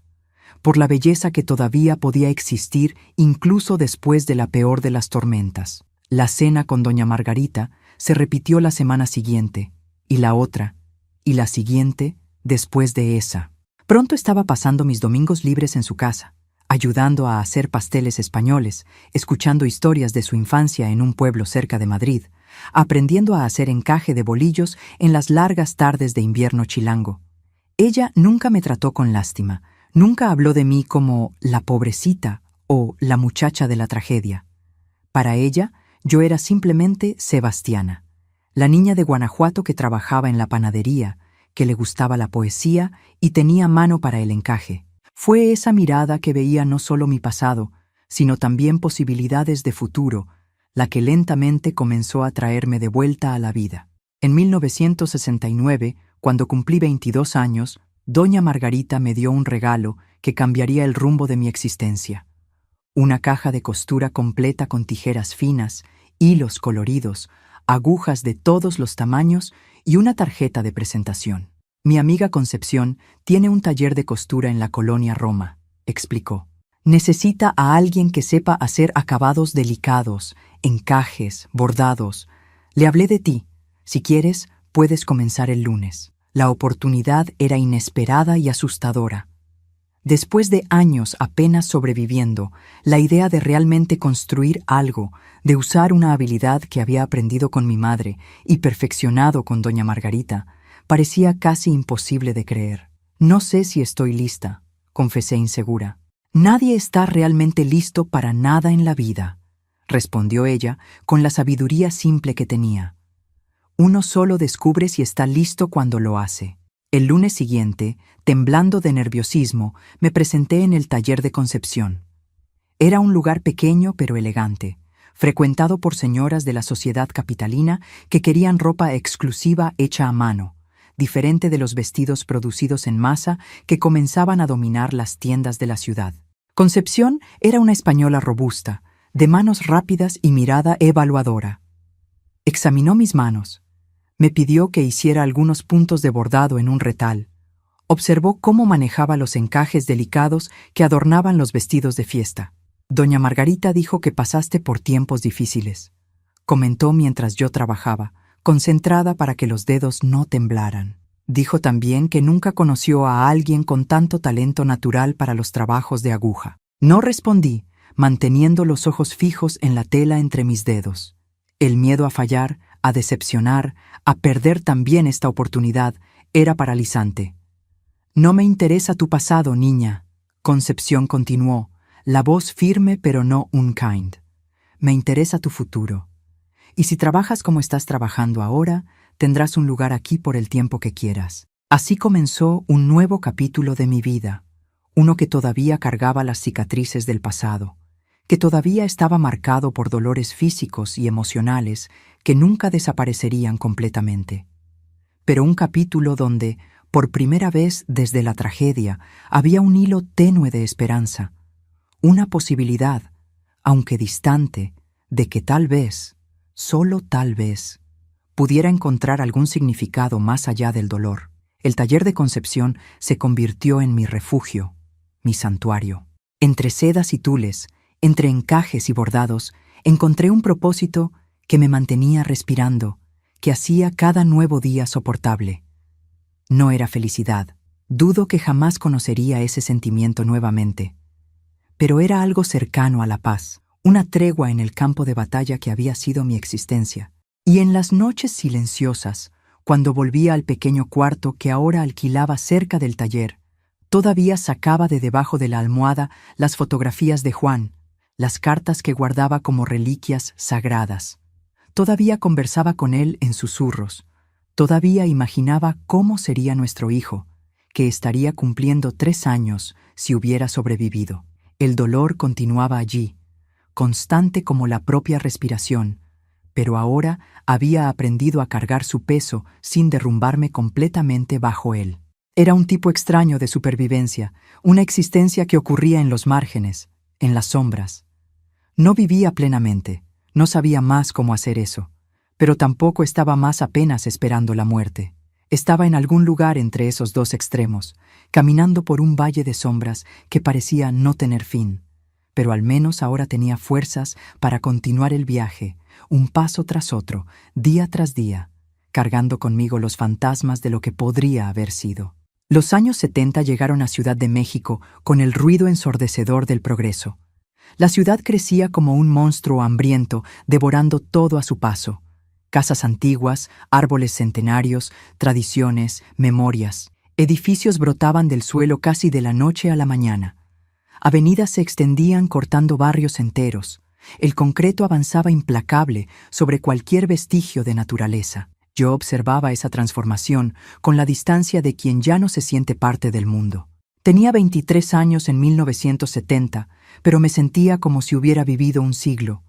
por la belleza que todavía podía existir incluso después de la peor de las tormentas. La cena con doña Margarita se repitió la semana siguiente, y la otra, y la siguiente después de esa. Pronto estaba pasando mis domingos libres en su casa, ayudando a hacer pasteles españoles, escuchando historias de su infancia en un pueblo cerca de Madrid, aprendiendo a hacer encaje de bolillos en las largas tardes de invierno chilango. Ella nunca me trató con lástima, nunca habló de mí como la pobrecita o la muchacha de la tragedia. Para ella, yo era simplemente Sebastiana, la niña de Guanajuato que trabajaba en la panadería, que le gustaba la poesía y tenía mano para el encaje. Fue esa mirada que veía no solo mi pasado, sino también posibilidades de futuro, la que lentamente comenzó a traerme de vuelta a la vida. En 1969, cuando cumplí 22 años, doña Margarita me dio un regalo que cambiaría el rumbo de mi existencia. Una caja de costura completa con tijeras finas, hilos coloridos, agujas de todos los tamaños y una tarjeta de presentación. «Mi amiga Concepción tiene un taller de costura en la colonia Roma», explicó. «Necesita a alguien que sepa hacer acabados delicados, encajes, bordados. Le hablé de ti. Si quieres, puedes comenzar el lunes». La oportunidad era inesperada y asustadora. Después de años apenas sobreviviendo, la idea de realmente construir algo, de usar una habilidad que había aprendido con mi madre y perfeccionado con doña Margarita, parecía casi imposible de creer. «No sé si estoy lista», confesé insegura. «Nadie está realmente listo para nada en la vida», respondió ella con la sabiduría simple que tenía. «Uno solo descubre si está listo cuando lo hace». El lunes siguiente, temblando de nerviosismo, me presenté en el taller de Concepción. Era un lugar pequeño pero elegante, frecuentado por señoras de la sociedad capitalina que querían ropa exclusiva hecha a mano, diferente de los vestidos producidos en masa que comenzaban a dominar las tiendas de la ciudad. Concepción era una española robusta, de manos rápidas y mirada evaluadora. Examinó mis manos. Me pidió que hiciera algunos puntos de bordado en un retal. Observó cómo manejaba los encajes delicados que adornaban los vestidos de fiesta. Doña Margarita dijo que pasaste por tiempos difíciles. Comentó mientras yo trabajaba, concentrada para que los dedos no temblaran. Dijo también que nunca conoció a alguien con tanto talento natural para los trabajos de aguja. No respondí, manteniendo los ojos fijos en la tela entre mis dedos. El miedo a fallar, a decepcionar, a perder también esta oportunidad, era paralizante. «No me interesa tu pasado, niña», Concepción continuó, la voz firme pero no unkind. «Me interesa tu futuro. Y si trabajas como estás trabajando ahora, tendrás un lugar aquí por el tiempo que quieras». Así comenzó un nuevo capítulo de mi vida, uno que todavía cargaba las cicatrices del pasado, que todavía estaba marcado por dolores físicos y emocionales que nunca desaparecerían completamente. Pero un capítulo donde, por primera vez desde la tragedia, había un hilo tenue de esperanza, una posibilidad, aunque distante, de que tal vez, solo tal vez, pudiera encontrar algún significado más allá del dolor. El taller de Concepción se convirtió en mi refugio, mi santuario. Entre sedas y tules, entre encajes y bordados, encontré un propósito que me mantenía respirando, que hacía cada nuevo día soportable. No era felicidad. Dudo que jamás conocería ese sentimiento nuevamente. Pero era algo cercano a la paz, una tregua en el campo de batalla que había sido mi existencia. Y en las noches silenciosas, cuando volvía al pequeño cuarto que ahora alquilaba cerca del taller, todavía sacaba de debajo de la almohada las fotografías de Juan, las cartas que guardaba como reliquias sagradas. Todavía conversaba con él en susurros. Todavía imaginaba cómo sería nuestro hijo, que estaría cumpliendo 3 años si hubiera sobrevivido. El dolor continuaba allí, constante como la propia respiración, pero ahora había aprendido a cargar su peso sin derrumbarme completamente bajo él. Era un tipo extraño de supervivencia, una existencia que ocurría en los márgenes, en las sombras. No vivía plenamente, no sabía más cómo hacer eso, pero tampoco estaba más apenas esperando la muerte. Estaba en algún lugar entre esos dos extremos, caminando por un valle de sombras que parecía no tener fin, pero al menos ahora tenía fuerzas para continuar el viaje, un paso tras otro, día tras día, cargando conmigo los fantasmas de lo que podría haber sido. Los años 70 llegaron a Ciudad de México con el ruido ensordecedor del progreso. La ciudad crecía como un monstruo hambriento, devorando todo a su paso. Casas antiguas, árboles centenarios, tradiciones, memorias. Edificios brotaban del suelo casi de la noche a la mañana. Avenidas se extendían cortando barrios enteros. El concreto avanzaba implacable sobre cualquier vestigio de naturaleza. Yo observaba esa transformación con la distancia de quien ya no se siente parte del mundo. Tenía 23 años en 1970, pero me sentía como si hubiera vivido un siglo.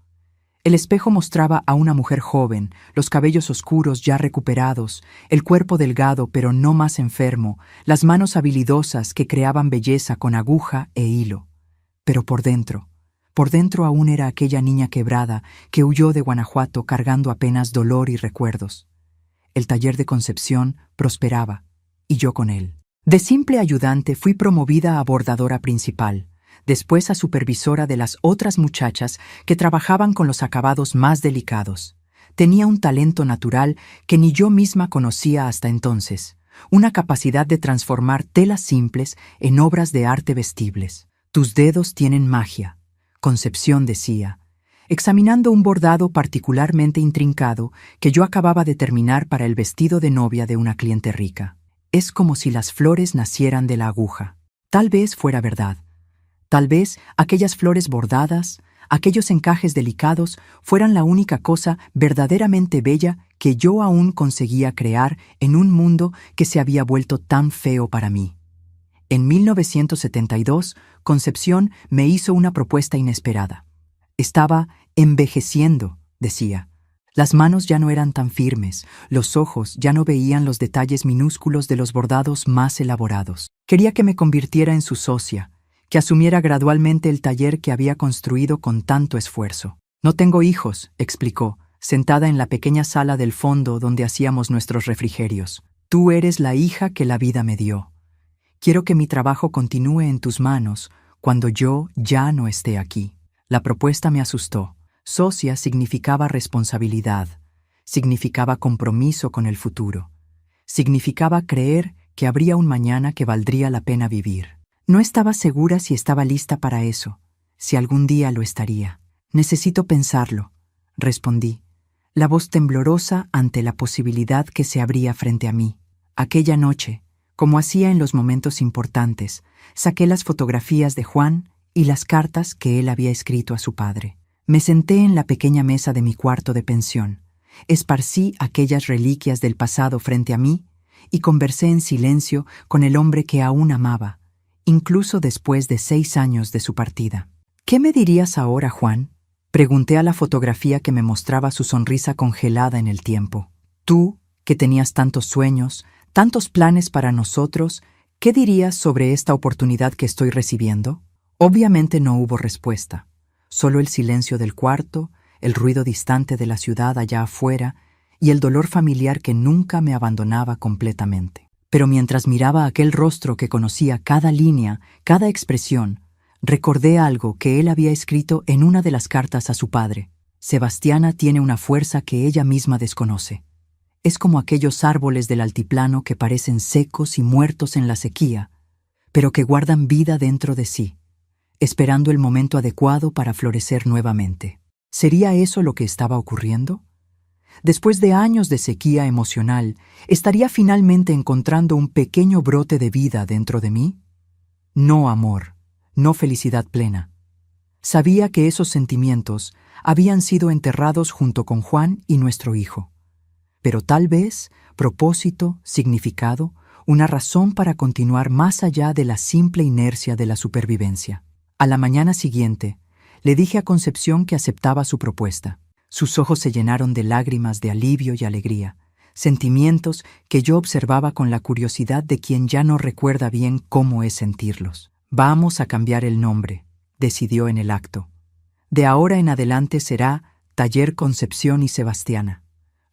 El espejo mostraba a una mujer joven, los cabellos oscuros ya recuperados, el cuerpo delgado pero no más enfermo, las manos habilidosas que creaban belleza con aguja e hilo. Pero por dentro aún era aquella niña quebrada que huyó de Guanajuato cargando apenas dolor y recuerdos. El taller de Concepción prosperaba, y yo con él. De simple ayudante fui promovida a bordadora principal, después a supervisora de las otras muchachas que trabajaban con los acabados más delicados. Tenía un talento natural que ni yo misma conocía hasta entonces, una capacidad de transformar telas simples en obras de arte vestibles. «Tus dedos tienen magia», Concepción decía, examinando un bordado particularmente intrincado que yo acababa de terminar para el vestido de novia de una cliente rica. «Es como si las flores nacieran de la aguja». Tal vez fuera verdad. Tal vez aquellas flores bordadas, aquellos encajes delicados fueran la única cosa verdaderamente bella que yo aún conseguía crear en un mundo que se había vuelto tan feo para mí. En 1972, Concepción me hizo una propuesta inesperada. Estaba envejeciendo, decía. Las manos ya no eran tan firmes, los ojos ya no veían los detalles minúsculos de los bordados más elaborados. Quería que me convirtiera en su socia, que asumiera gradualmente el taller que había construido con tanto esfuerzo. «No tengo hijos», explicó, sentada en la pequeña sala del fondo donde hacíamos nuestros refrigerios. Tú eres la hija que la vida me dio. Quiero que mi trabajo continúe en tus manos cuando yo ya no esté aquí. La propuesta me asustó. Socia significaba responsabilidad, significaba compromiso con el futuro, significaba creer que habría un mañana que valdría la pena vivir. No estaba segura si estaba lista para eso, si algún día lo estaría. Necesito pensarlo, respondí, la voz temblorosa ante la posibilidad que se abría frente a mí. Aquella noche, como hacía en los momentos importantes, saqué las fotografías de Juan y las cartas que él había escrito a su padre. Me senté en la pequeña mesa de mi cuarto de pensión, esparcí aquellas reliquias del pasado frente a mí y conversé en silencio con el hombre que aún amaba, incluso después de 6 años de su partida. ¿Qué me dirías ahora, Juan? Pregunté a la fotografía que me mostraba su sonrisa congelada en el tiempo. Tú, que tenías tantos sueños, tantos planes para nosotros, ¿qué dirías sobre esta oportunidad que estoy recibiendo? Obviamente no hubo respuesta, solo el silencio del cuarto, el ruido distante de la ciudad allá afuera y el dolor familiar que nunca me abandonaba completamente. Pero mientras miraba aquel rostro que conocía cada línea, cada expresión, recordé algo que él había escrito en una de las cartas a su padre. Sebastiana tiene una fuerza que ella misma desconoce. Es como aquellos árboles del altiplano que parecen secos y muertos en la sequía, pero que guardan vida dentro de sí, esperando el momento adecuado para florecer nuevamente. ¿Sería eso lo que estaba ocurriendo? Después de años de sequía emocional, ¿estaría finalmente encontrando un pequeño brote de vida dentro de mí? No amor, no felicidad plena. Sabía que esos sentimientos habían sido enterrados junto con Juan y nuestro hijo. Pero tal vez, propósito, significado, una razón para continuar más allá de la simple inercia de la supervivencia. A la mañana siguiente, le dije a Concepción que aceptaba su propuesta. Sus ojos se llenaron de lágrimas de alivio y alegría, sentimientos que yo observaba con la curiosidad de quien ya no recuerda bien cómo es sentirlos. Vamos a cambiar el nombre, decidió en el acto. De ahora en adelante será Taller Concepción y Sebastiana.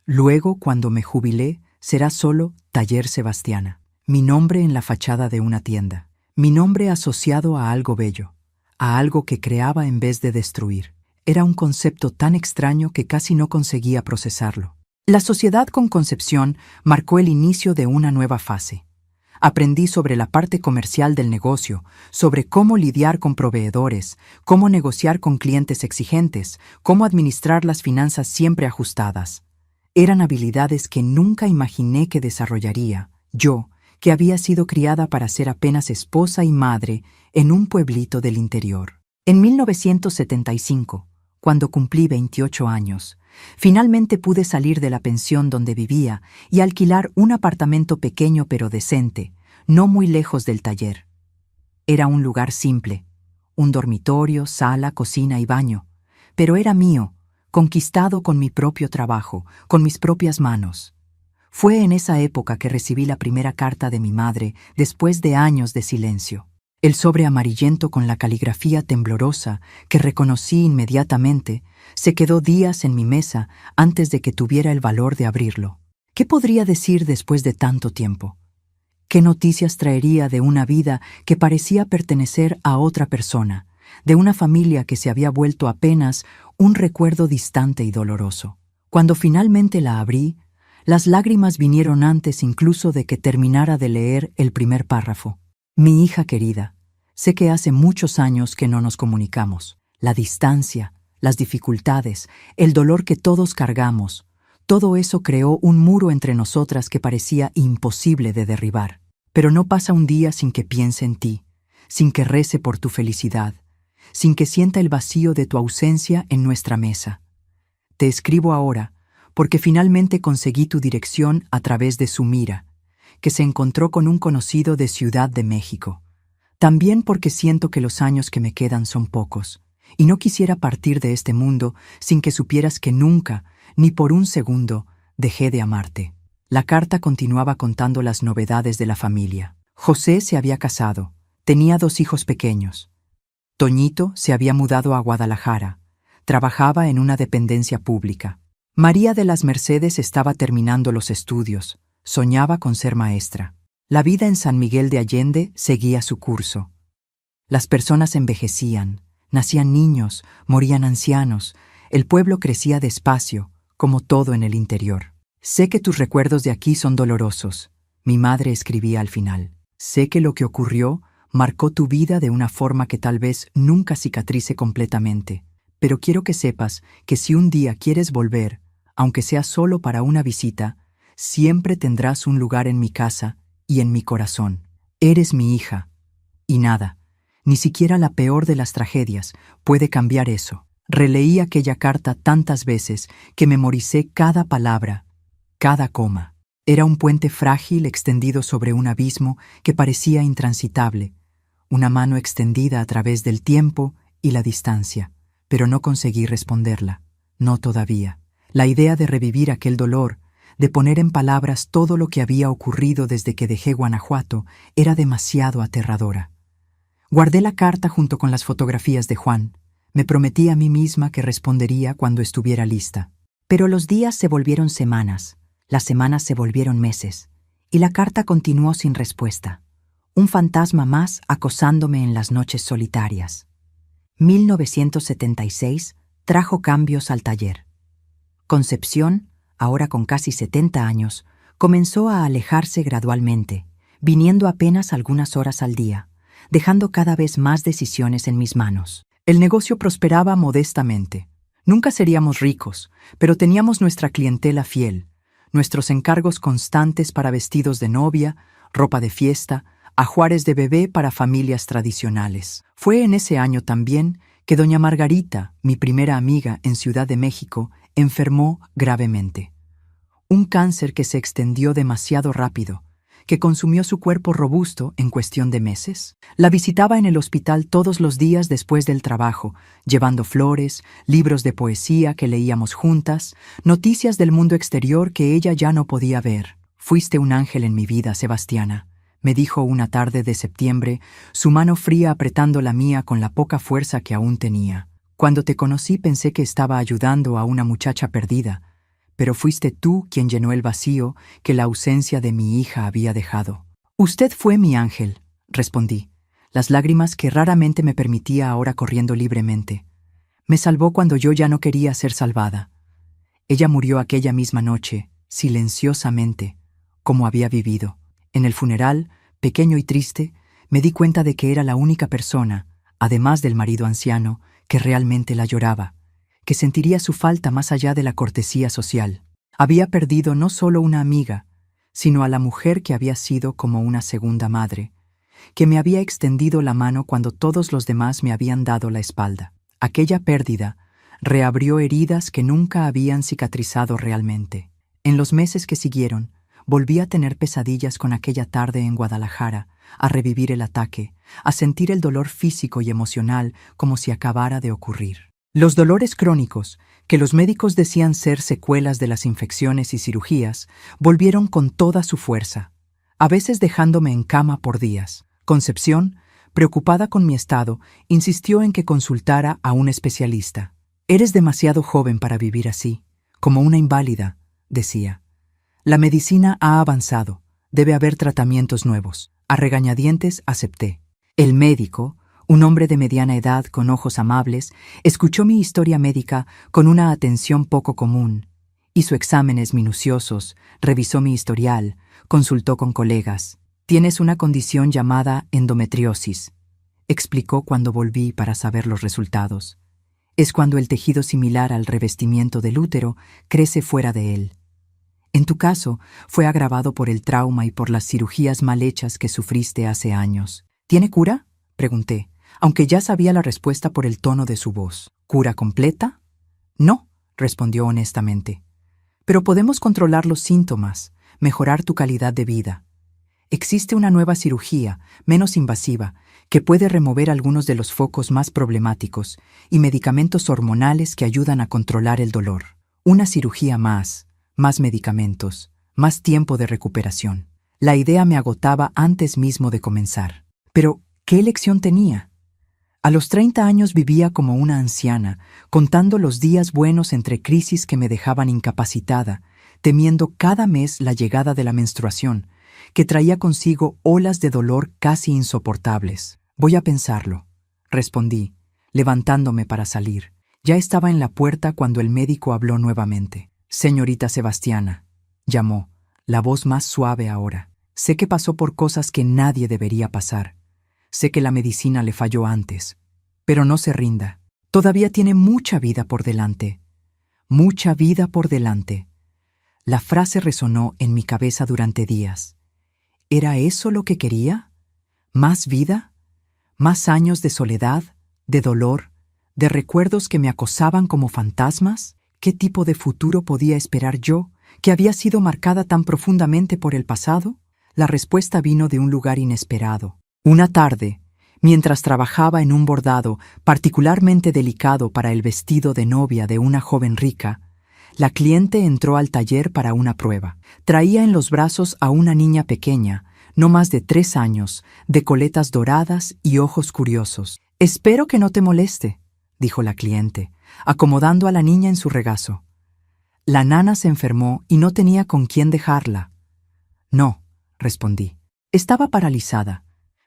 Luego, cuando me jubilé, será solo Taller Sebastiana. Mi nombre en la fachada de una tienda. Mi nombre asociado a algo bello, a algo que creaba en vez de destruir. Era un concepto tan extraño que casi no conseguía procesarlo. La sociedad con Concepción marcó el inicio de una nueva fase. Aprendí sobre la parte comercial del negocio, sobre cómo lidiar con proveedores, cómo negociar con clientes exigentes, cómo administrar las finanzas siempre ajustadas. Eran habilidades que nunca imaginé que desarrollaría, yo, que había sido criada para ser apenas esposa y madre en un pueblito del interior. En 1975, cuando cumplí 28 años, finalmente pude salir de la pensión donde vivía y alquilar un apartamento pequeño pero decente, no muy lejos del taller. Era un lugar simple, un dormitorio, sala, cocina y baño, pero era mío, conquistado con mi propio trabajo, con mis propias manos. Fue en esa época que recibí la primera carta de mi madre después de años de silencio. El sobre amarillento con la caligrafía temblorosa, que reconocí inmediatamente, se quedó días en mi mesa antes de que tuviera el valor de abrirlo. ¿Qué podría decir después de tanto tiempo? ¿Qué noticias traería de una vida que parecía pertenecer a otra persona, de una familia que se había vuelto apenas un recuerdo distante y doloroso? Cuando finalmente la abrí, las lágrimas vinieron antes incluso de que terminara de leer el primer párrafo. Mi hija querida, sé que hace muchos años que no nos comunicamos. La distancia, las dificultades, el dolor que todos cargamos, todo eso creó un muro entre nosotras que parecía imposible de derribar. Pero no pasa un día sin que piense en ti, sin que rece por tu felicidad, sin que sienta el vacío de tu ausencia en nuestra mesa. Te escribo ahora porque finalmente conseguí tu dirección a través de Sumira, que se encontró con un conocido de Ciudad de México. También porque siento que los años que me quedan son pocos, y no quisiera partir de este mundo sin que supieras que nunca, ni por un segundo, dejé de amarte. La carta continuaba contando las novedades de la familia. José se había casado, tenía 2 hijos pequeños. Toñito se había mudado a Guadalajara, trabajaba en una dependencia pública. María de las Mercedes estaba terminando los estudios, soñaba con ser maestra. La vida en San Miguel de Allende seguía su curso. Las personas envejecían, nacían niños, morían ancianos, el pueblo crecía despacio, como todo en el interior. Sé que tus recuerdos de aquí son dolorosos, mi madre escribía al final. Sé que lo que ocurrió marcó tu vida de una forma que tal vez nunca cicatrice completamente, pero quiero que sepas que si un día quieres volver, aunque sea solo para una visita, siempre tendrás un lugar en mi casa y en mi corazón. Eres mi hija. Y nada, ni siquiera la peor de las tragedias puede cambiar eso. Releí aquella carta tantas veces que memoricé cada palabra, cada coma. Era un puente frágil extendido sobre un abismo que parecía intransitable, una mano extendida a través del tiempo y la distancia, pero no conseguí responderla, no todavía. La idea de revivir aquel dolor, de poner en palabras todo lo que había ocurrido desde que dejé Guanajuato, era demasiado aterradora. Guardé la carta junto con las fotografías de Juan. Me prometí a mí misma que respondería cuando estuviera lista. Pero los días se volvieron semanas, las semanas se volvieron meses, y la carta continuó sin respuesta. Un fantasma más acosándome en las noches solitarias. 1976 trajo cambios al taller. Concepción, ahora con casi 70 años, comenzó a alejarse gradualmente, viniendo apenas algunas horas al día, dejando cada vez más decisiones en mis manos. El negocio prosperaba modestamente. Nunca seríamos ricos, pero teníamos nuestra clientela fiel, nuestros encargos constantes para vestidos de novia, ropa de fiesta, ajuares de bebé para familias tradicionales. Fue en ese año también que doña Margarita, mi primera amiga en Ciudad de México, enfermó gravemente. Un cáncer que se extendió demasiado rápido, que consumió su cuerpo robusto en cuestión de meses. La visitaba en el hospital todos los días después del trabajo, llevando flores, libros de poesía que leíamos juntas, noticias del mundo exterior que ella ya no podía ver. Fuiste un ángel en mi vida, Sebastiana, me dijo una tarde de septiembre, su mano fría apretando la mía con la poca fuerza que aún tenía. Cuando te conocí pensé que estaba ayudando a una muchacha perdida, pero fuiste tú quien llenó el vacío que la ausencia de mi hija había dejado. Usted fue mi ángel, respondí, las lágrimas que raramente me permitía ahora corriendo libremente. Me salvó cuando yo ya no quería ser salvada. Ella murió aquella misma noche, silenciosamente, como había vivido. En el funeral, pequeño y triste, me di cuenta de que era la única persona, además del marido anciano, que realmente la lloraba, que sentiría su falta más allá de la cortesía social. Había perdido no solo una amiga, sino a la mujer que había sido como una segunda madre, que me había extendido la mano cuando todos los demás me habían dado la espalda. Aquella pérdida reabrió heridas que nunca habían cicatrizado realmente. En los meses que siguieron, volví a tener pesadillas con aquella tarde en Guadalajara, a revivir el ataque, a sentir el dolor físico y emocional como si acabara de ocurrir. Los dolores crónicos, que los médicos decían ser secuelas de las infecciones y cirugías, volvieron con toda su fuerza, a veces dejándome en cama por días. Concepción, preocupada con mi estado, insistió en que consultara a un especialista. «Eres demasiado joven para vivir así, como una inválida», decía. «La medicina ha avanzado, debe haber tratamientos nuevos». A regañadientes acepté. El médico, un hombre de mediana edad con ojos amables, escuchó mi historia médica con una atención poco común. Hizo exámenes minuciosos, revisó mi historial, consultó con colegas. «Tienes una condición llamada endometriosis», explicó cuando volví para saber los resultados. Es cuando el tejido similar al revestimiento del útero crece fuera de él. En tu caso, fue agravado por el trauma y por las cirugías mal hechas que sufriste hace años. ¿Tiene cura?, pregunté, aunque ya sabía la respuesta por el tono de su voz. ¿Cura completa? No, respondió honestamente. Pero podemos controlar los síntomas, mejorar tu calidad de vida. Existe una nueva cirugía, menos invasiva, que puede remover algunos de los focos más problemáticos y medicamentos hormonales que ayudan a controlar el dolor. Una cirugía más medicamentos, más tiempo de recuperación. La idea me agotaba antes mismo de comenzar. Pero, ¿qué elección tenía? A los 30 años vivía como una anciana, contando los días buenos entre crisis que me dejaban incapacitada, temiendo cada mes la llegada de la menstruación, que traía consigo olas de dolor casi insoportables. Voy a pensarlo, respondí, levantándome para salir. Ya estaba en la puerta cuando el médico habló nuevamente. Señorita Sebastiana, llamó, la voz más suave ahora. Sé que pasó por cosas que nadie debería pasar. Sé que la medicina le falló antes. Pero no se rinda. Todavía tiene mucha vida por delante. Mucha vida por delante. La frase resonó en mi cabeza durante días. ¿Era eso lo que quería? ¿Más vida? ¿Más años de soledad, de dolor, de recuerdos que me acosaban como fantasmas? ¿Qué tipo de futuro podía esperar yo, que había sido marcada tan profundamente por el pasado? La respuesta vino de un lugar inesperado. Una tarde, mientras trabajaba en un bordado particularmente delicado para el vestido de novia de una joven rica, la cliente entró al taller para una prueba. Traía en los brazos a una niña pequeña, no más de 3 años, de coletas doradas y ojos curiosos. «Espero que no te moleste», dijo la cliente, acomodando a la niña en su regazo. La nana se enfermó y no tenía con quién dejarla. «No», respondí. Estaba paralizada,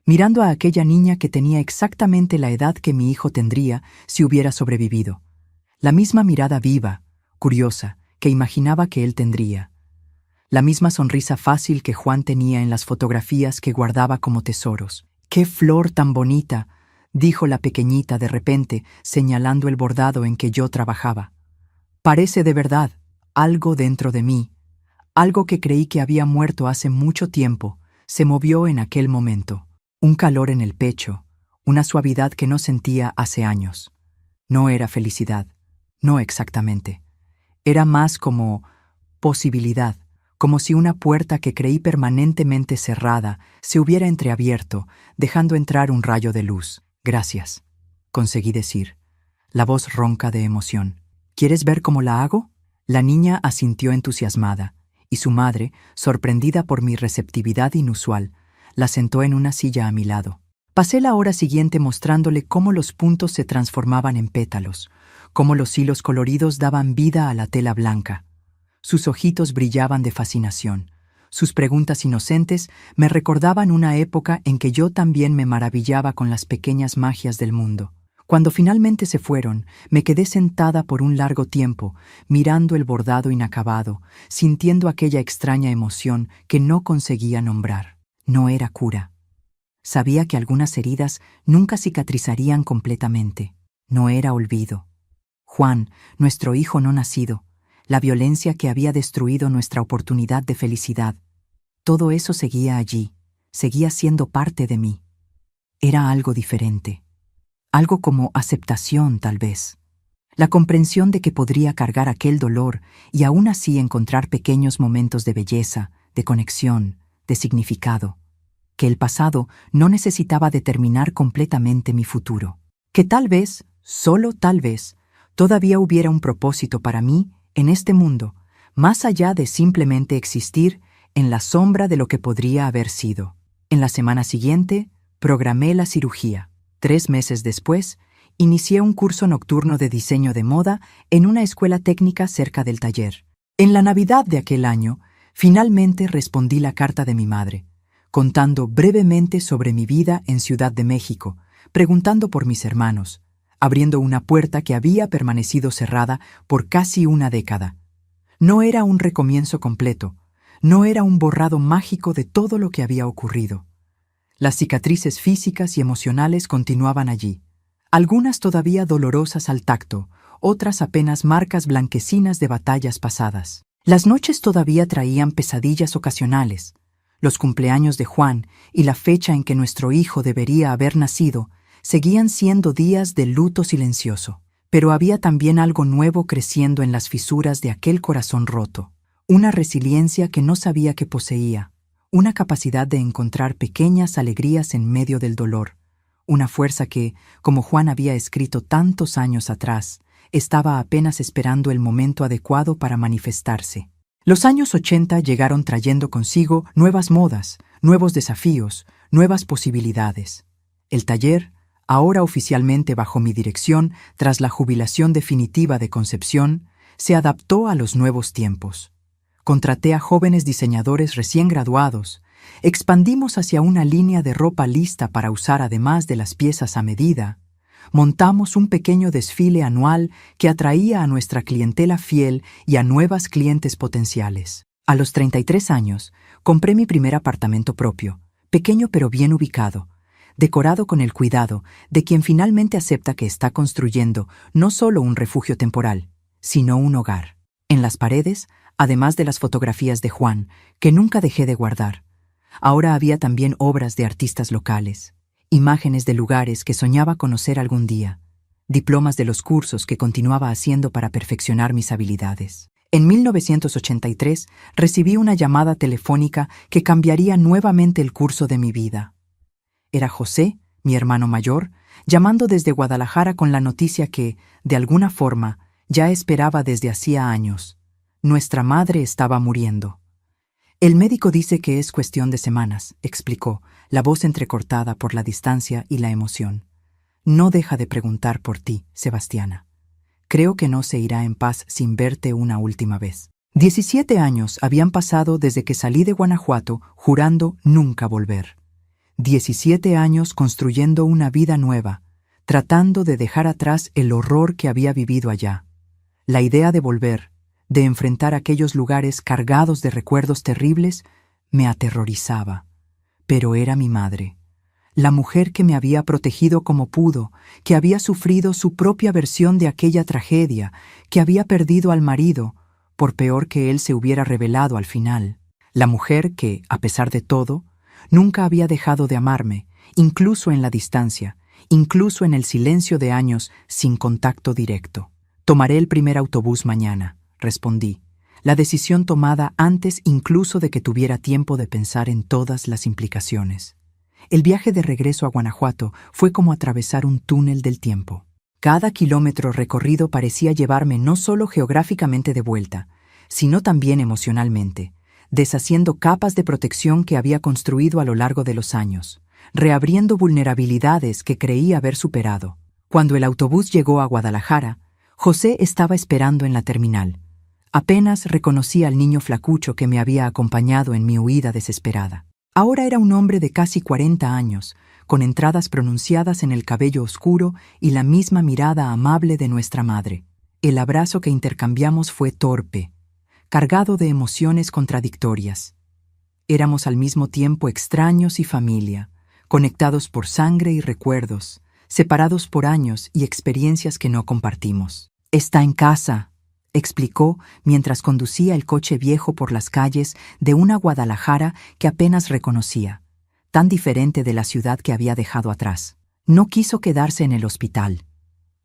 mirando a aquella niña que tenía exactamente la edad que mi hijo tendría si hubiera sobrevivido. La misma mirada viva, curiosa, que imaginaba que él tendría. La misma sonrisa fácil que Juan tenía en las fotografías que guardaba como tesoros. «¡Qué flor tan bonita!», dijo la pequeñita de repente, señalando el bordado en que yo trabajaba. «Parece de verdad, algo dentro de mí, algo que creí que había muerto hace mucho tiempo, se movió en aquel momento. Un calor en el pecho, una suavidad que no sentía hace años. No era felicidad, no exactamente. Era más como posibilidad, como si una puerta que creí permanentemente cerrada se hubiera entreabierto, dejando entrar un rayo de luz. «Gracias», conseguí decir, la voz ronca de emoción. «¿Quieres ver cómo la hago?». La niña asintió entusiasmada, y su madre, sorprendida por mi receptividad inusual, la sentó en una silla a mi lado. Pasé la hora siguiente mostrándole cómo los puntos se transformaban en pétalos, cómo los hilos coloridos daban vida a la tela blanca. Sus ojitos brillaban de fascinación. Sus preguntas inocentes me recordaban una época en que yo también me maravillaba con las pequeñas magias del mundo. Cuando finalmente se fueron, me quedé sentada por un largo tiempo, mirando el bordado inacabado, sintiendo aquella extraña emoción que no conseguía nombrar. No era cura. Sabía que algunas heridas nunca cicatrizarían completamente. No era olvido. Juan, nuestro hijo no nacido, la violencia que había destruido nuestra oportunidad de felicidad, todo eso seguía allí, seguía siendo parte de mí. Era algo diferente. Algo como aceptación, tal vez. La comprensión de que podría cargar aquel dolor y aún así encontrar pequeños momentos de belleza, de conexión, de significado. Que el pasado no necesitaba determinar completamente mi futuro. Que tal vez, solo tal vez, todavía hubiera un propósito para mí en este mundo, más allá de simplemente existir en la sombra de lo que podría haber sido. En la semana siguiente, programé la cirugía. 3 meses después, inicié un curso nocturno de diseño de moda en una escuela técnica cerca del taller. En la Navidad de aquel año, finalmente respondí la carta de mi madre, contando brevemente sobre mi vida en Ciudad de México, preguntando por mis hermanos, abriendo una puerta que había permanecido cerrada por casi una década. No era un recomienzo completo, no era un borrado mágico de todo lo que había ocurrido. Las cicatrices físicas y emocionales continuaban allí, algunas todavía dolorosas al tacto, otras apenas marcas blanquecinas de batallas pasadas. Las noches todavía traían pesadillas ocasionales. Los cumpleaños de Juan y la fecha en que nuestro hijo debería haber nacido seguían siendo días de luto silencioso. Pero había también algo nuevo creciendo en las fisuras de aquel corazón roto. Una resiliencia que no sabía que poseía. Una capacidad de encontrar pequeñas alegrías en medio del dolor. Una fuerza que, como Juan había escrito tantos años atrás, estaba apenas esperando el momento adecuado para manifestarse. Los años 80 llegaron trayendo consigo nuevas modas, nuevos desafíos, nuevas posibilidades. El taller, ahora oficialmente bajo mi dirección tras la jubilación definitiva de Concepción, se adaptó a los nuevos tiempos. Contraté a jóvenes diseñadores recién graduados, expandimos hacia una línea de ropa lista para usar además de las piezas a medida, montamos un pequeño desfile anual que atraía a nuestra clientela fiel y a nuevas clientes potenciales. A los 33 años, compré mi primer apartamento propio, pequeño pero bien ubicado, decorado con el cuidado de quien finalmente acepta que está construyendo no solo un refugio temporal, sino un hogar. En las paredes, además de las fotografías de Juan, que nunca dejé de guardar, ahora había también obras de artistas locales, imágenes de lugares que soñaba conocer algún día, diplomas de los cursos que continuaba haciendo para perfeccionar mis habilidades. En 1983 recibí una llamada telefónica que cambiaría nuevamente el curso de mi vida. Era José, mi hermano mayor, llamando desde Guadalajara con la noticia que, de alguna forma, ya esperaba desde hacía años. Nuestra madre estaba muriendo. El médico dice que es cuestión de semanas, explicó, la voz entrecortada por la distancia y la emoción. No deja de preguntar por ti, Sebastiana. Creo que no se irá en paz sin verte una última vez. 17 años habían pasado desde que salí de Guanajuato jurando nunca volver. 17 años construyendo una vida nueva, tratando de dejar atrás el horror que había vivido allá. La idea de volver, de enfrentar aquellos lugares cargados de recuerdos terribles, me aterrorizaba. Pero era mi madre, la mujer que me había protegido como pudo, que había sufrido su propia versión de aquella tragedia, que había perdido al marido, por peor que él se hubiera revelado al final. La mujer que, a pesar de todo, nunca había dejado de amarme, incluso en la distancia, incluso en el silencio de años sin contacto directo. Tomaré el primer autobús mañana, respondí, la decisión tomada antes incluso de que tuviera tiempo de pensar en todas las implicaciones. El viaje de regreso a Guanajuato fue como atravesar un túnel del tiempo. Cada kilómetro recorrido parecía llevarme no solo geográficamente de vuelta, sino también emocionalmente, deshaciendo capas de protección que había construido a lo largo de los años, reabriendo vulnerabilidades que creí haber superado. Cuando el autobús llegó a Guadalajara, José estaba esperando en la terminal. Apenas reconocí al niño flacucho que me había acompañado en mi huida desesperada. Ahora era un hombre de casi 40 años, con entradas pronunciadas en el cabello oscuro y la misma mirada amable de nuestra madre. El abrazo que intercambiamos fue torpe, cargado de emociones contradictorias. Éramos al mismo tiempo extraños y familia, conectados por sangre y recuerdos, separados por años y experiencias que no compartimos. «Está en casa», explicó mientras conducía el coche viejo por las calles de una Guadalajara que apenas reconocía, tan diferente de la ciudad que había dejado atrás. No quiso quedarse en el hospital.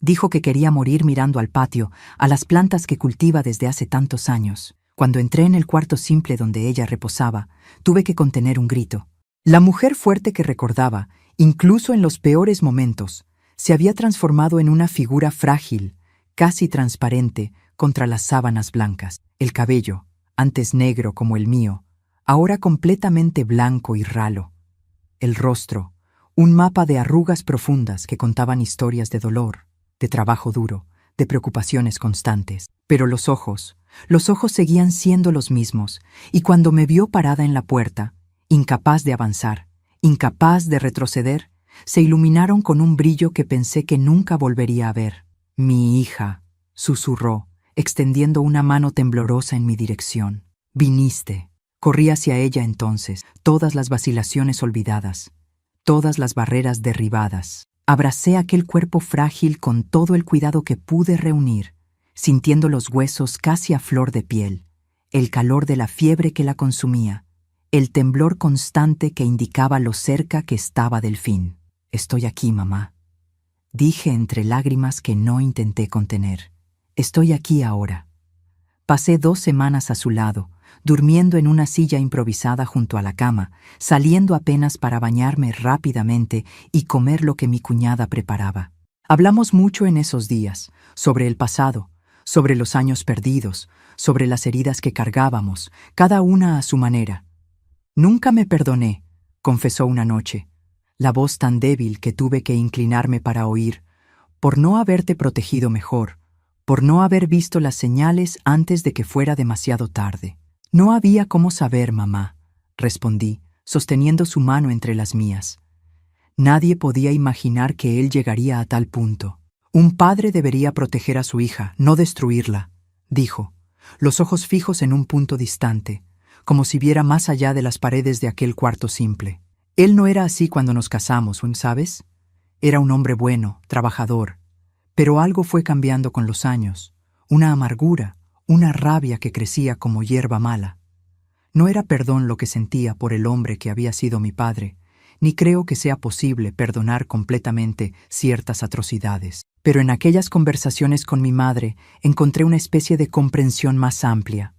Dijo que quería morir mirando al patio, a las plantas que cultiva desde hace tantos años. Cuando entré en el cuarto simple donde ella reposaba, tuve que contener un grito. La mujer fuerte que recordaba, incluso en los peores momentos, se había transformado en una figura frágil, casi transparente, contra las sábanas blancas. El cabello, antes negro como el mío, ahora completamente blanco y ralo. El rostro, un mapa de arrugas profundas que contaban historias de dolor, de trabajo duro, de preocupaciones constantes. Pero los ojos seguían siendo los mismos, y cuando me vio parada en la puerta, incapaz de avanzar, incapaz de retroceder, se iluminaron con un brillo que pensé que nunca volvería a ver. «Mi hija», susurró, extendiendo una mano temblorosa en mi dirección. «Viniste». Corrí hacia ella entonces, todas las vacilaciones olvidadas, todas las barreras derribadas. Abracé aquel cuerpo frágil con todo el cuidado que pude reunir, sintiendo los huesos casi a flor de piel, el calor de la fiebre que la consumía, el temblor constante que indicaba lo cerca que estaba del fin. «Estoy aquí, mamá», dije entre lágrimas que no intenté contener. «Estoy aquí ahora». Pasé 2 semanas a su lado, durmiendo en una silla improvisada junto a la cama, saliendo apenas para bañarme rápidamente y comer lo que mi cuñada preparaba. Hablamos mucho en esos días, sobre el pasado, sobre los años perdidos, sobre las heridas que cargábamos, cada una a su manera. «Nunca me perdoné», confesó una noche. la voz tan débil que tuve que inclinarme para oír, por no haberte protegido mejor, por no haber visto las señales antes de que fuera demasiado tarde. No había cómo saber, mamá, respondí, sosteniendo su mano entre las mías. Nadie podía imaginar que él llegaría a tal punto. Un padre debería proteger a su hija, no destruirla, dijo, los ojos fijos en un punto distante, como si viera más allá de las paredes de aquel cuarto simple. Él no era así cuando nos casamos, ¿sabes? Era un hombre bueno, trabajador, pero algo fue cambiando con los años, una amargura, una rabia que crecía como hierba mala. No era perdón lo que sentía por el hombre que había sido mi padre, ni creo que sea posible perdonar completamente ciertas atrocidades. Pero en aquellas conversaciones con mi madre encontré una especie de comprensión más amplia.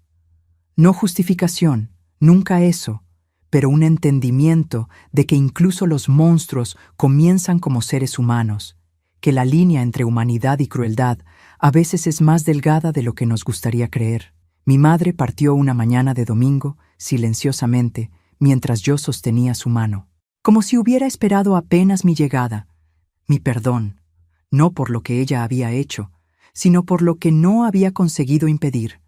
No justificación, nunca eso, pero un entendimiento de que incluso los monstruos comienzan como seres humanos, que la línea entre humanidad y crueldad a veces es más delgada de lo que nos gustaría creer. Mi madre partió una mañana de domingo, silenciosamente, mientras yo sostenía su mano, como si hubiera esperado apenas mi llegada, mi perdón, no por lo que ella había hecho, sino por lo que no había conseguido impedir,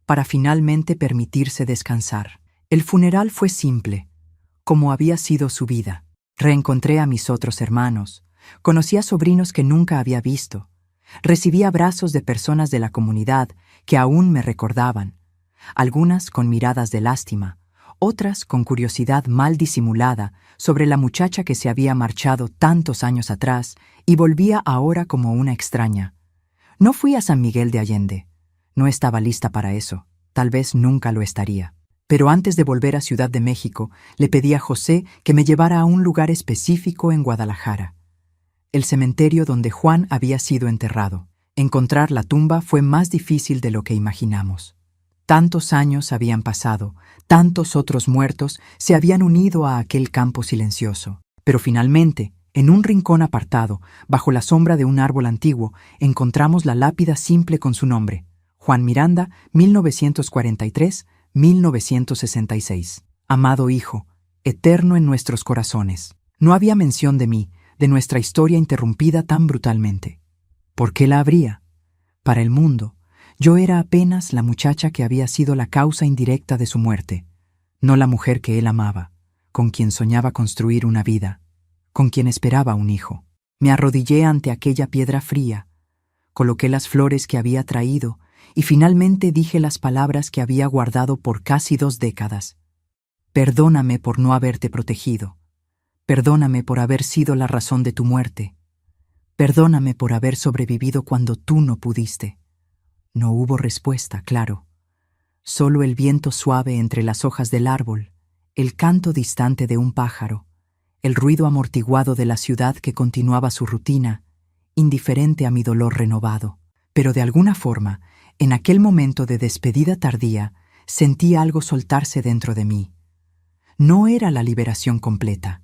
para finalmente permitirse descansar. El funeral fue simple, como había sido su vida. Reencontré a mis otros hermanos, conocí a sobrinos que nunca había visto, recibí abrazos de personas de la comunidad que aún me recordaban, algunas con miradas de lástima, otras con curiosidad mal disimulada sobre la muchacha que se había marchado tantos años atrás y volvía ahora como una extraña. No fui a San Miguel de Allende. No estaba lista para eso. Tal vez nunca lo estaría. Pero antes de volver a Ciudad de México, le pedí a José que me llevara a un lugar específico en Guadalajara, el cementerio donde Juan había sido enterrado. Encontrar la tumba fue más difícil de lo que imaginamos. Tantos años habían pasado, tantos otros muertos se habían unido a aquel campo silencioso. Pero finalmente, en un rincón apartado, bajo la sombra de un árbol antiguo, encontramos la lápida simple con su nombre: Juan Miranda, 1943-1966. Amado hijo, eterno en nuestros corazones. No había mención de mí, de nuestra historia interrumpida tan brutalmente. ¿Por qué la habría? Para el mundo, yo era apenas la muchacha que había sido la causa indirecta de su muerte, no la mujer que él amaba, con quien soñaba construir una vida, con quien esperaba un hijo. Me arrodillé ante aquella piedra fría, coloqué las flores que había traído y finalmente dije las palabras que había guardado por casi 2 décadas. Perdóname por no haberte protegido. Perdóname por haber sido la razón de tu muerte. Perdóname por haber sobrevivido cuando tú no pudiste. No hubo respuesta, claro. Solo el viento suave entre las hojas del árbol, el canto distante de un pájaro, el ruido amortiguado de la ciudad que continuaba su rutina, indiferente a mi dolor renovado. Pero de alguna forma, en aquel momento de despedida tardía, sentí algo soltarse dentro de mí. No era la liberación completa.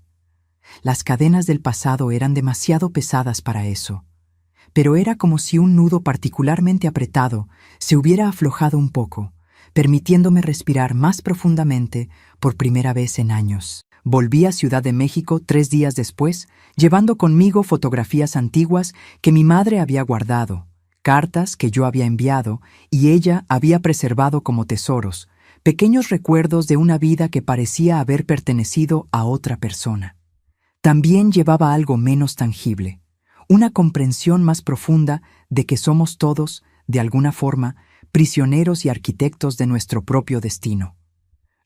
Las cadenas del pasado eran demasiado pesadas para eso, pero era como si un nudo particularmente apretado se hubiera aflojado un poco, permitiéndome respirar más profundamente por primera vez en años. Volví a Ciudad de México 3 días después, llevando conmigo fotografías antiguas que mi madre había guardado, cartas que yo había enviado y ella había preservado como tesoros, pequeños recuerdos de una vida que parecía haber pertenecido a otra persona. También llevaba algo menos tangible, una comprensión más profunda de que somos todos, de alguna forma, prisioneros y arquitectos de nuestro propio destino.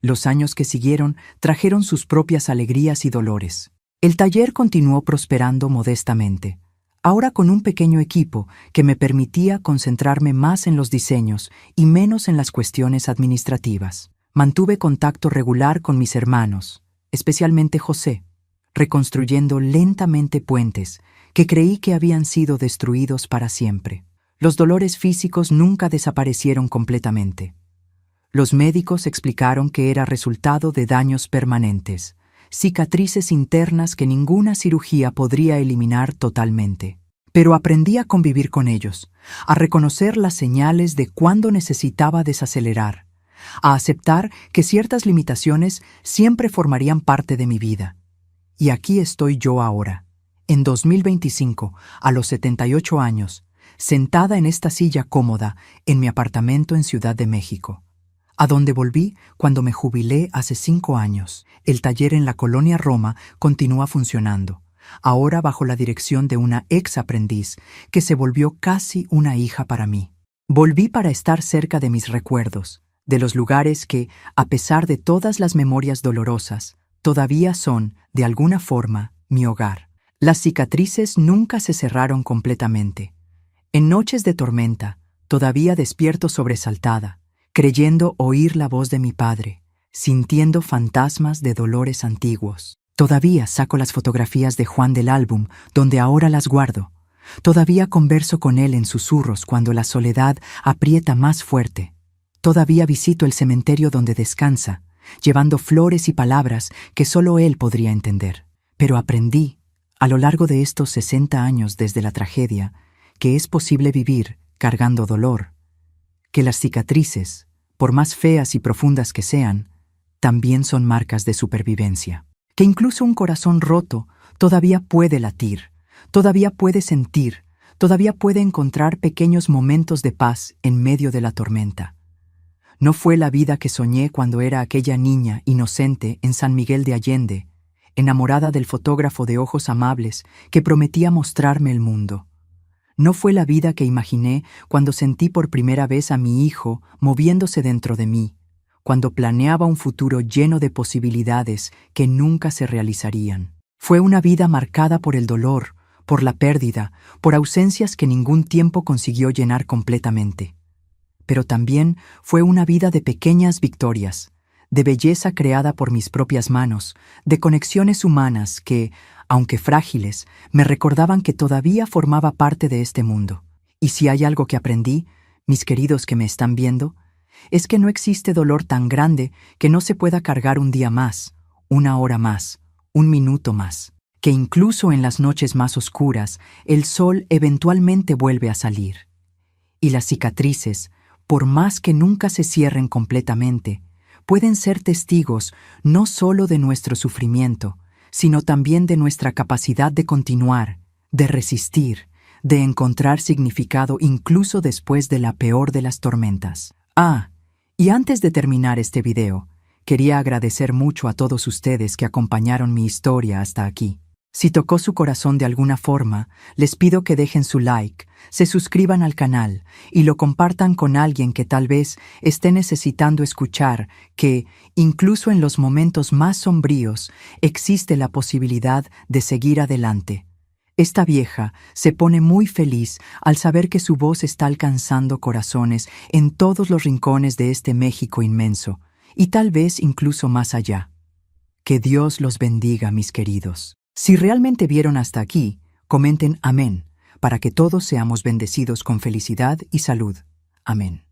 Los años que siguieron trajeron sus propias alegrías y dolores. El taller continuó prosperando modestamente, ahora con un pequeño equipo que me permitía concentrarme más en los diseños y menos en las cuestiones administrativas. Mantuve contacto regular con mis hermanos, especialmente José, reconstruyendo lentamente puentes que creí que habían sido destruidos para siempre. Los dolores físicos nunca desaparecieron completamente. Los médicos explicaron que era resultado de daños permanentes, cicatrices internas que ninguna cirugía podría eliminar totalmente. Pero aprendí a convivir con ellos, a reconocer las señales de cuándo necesitaba desacelerar, a aceptar que ciertas limitaciones siempre formarían parte de mi vida. Y aquí estoy yo ahora, en 2025, a los 78 años, sentada en esta silla cómoda en mi apartamento en Ciudad de México, a donde volví cuando me jubilé hace 5 años. El taller en la colonia Roma continúa funcionando, ahora bajo la dirección de una ex aprendiz que se volvió casi una hija para mí. Volví para estar cerca de mis recuerdos, de los lugares que, a pesar de todas las memorias dolorosas, todavía son, de alguna forma, mi hogar. Las cicatrices nunca se cerraron completamente. En noches de tormenta, todavía despierto sobresaltada, creyendo oír la voz de mi padre, sintiendo fantasmas de dolores antiguos. Todavía saco las fotografías de Juan del álbum, donde ahora las guardo. Todavía converso con él en susurros cuando la soledad aprieta más fuerte. Todavía visito el cementerio donde descansa, llevando flores y palabras que solo él podría entender. Pero aprendí, a lo largo de estos 60 años desde la tragedia, que es posible vivir cargando dolor, que las cicatrices, por más feas y profundas que sean, también son marcas de supervivencia, que incluso un corazón roto todavía puede latir, todavía puede sentir, todavía puede encontrar pequeños momentos de paz en medio de la tormenta. No fue la vida que soñé cuando era aquella niña inocente en San Miguel de Allende, enamorada del fotógrafo de ojos amables que prometía mostrarme el mundo. No fue la vida que imaginé cuando sentí por primera vez a mi hijo moviéndose dentro de mí, cuando planeaba un futuro lleno de posibilidades que nunca se realizarían. Fue una vida marcada por el dolor, por la pérdida, por ausencias que ningún tiempo consiguió llenar completamente. Pero también fue una vida de pequeñas victorias, de belleza creada por mis propias manos, de conexiones humanas que, aunque frágiles, me recordaban que todavía formaba parte de este mundo. Y si hay algo que aprendí, mis queridos que me están viendo, es que no existe dolor tan grande que no se pueda cargar un día más, una hora más, un minuto más, que incluso en las noches más oscuras, el sol eventualmente vuelve a salir. Y las cicatrices, por más que nunca se cierren completamente, pueden ser testigos no solo de nuestro sufrimiento, sino también de nuestra capacidad de continuar, de resistir, de encontrar significado incluso después de la peor de las tormentas. Y antes de terminar este video, quería agradecer mucho a todos ustedes que acompañaron mi historia hasta aquí. Si tocó su corazón de alguna forma, les pido que dejen su like, se suscriban al canal y lo compartan con alguien que tal vez esté necesitando escuchar que, incluso en los momentos más sombríos, existe la posibilidad de seguir adelante. Esta vieja se pone muy feliz al saber que su voz está alcanzando corazones en todos los rincones de este México inmenso, y tal vez incluso más allá. Que Dios los bendiga, mis queridos. Si realmente vieron hasta aquí, comenten amén, para que todos seamos bendecidos con felicidad y salud. Amén.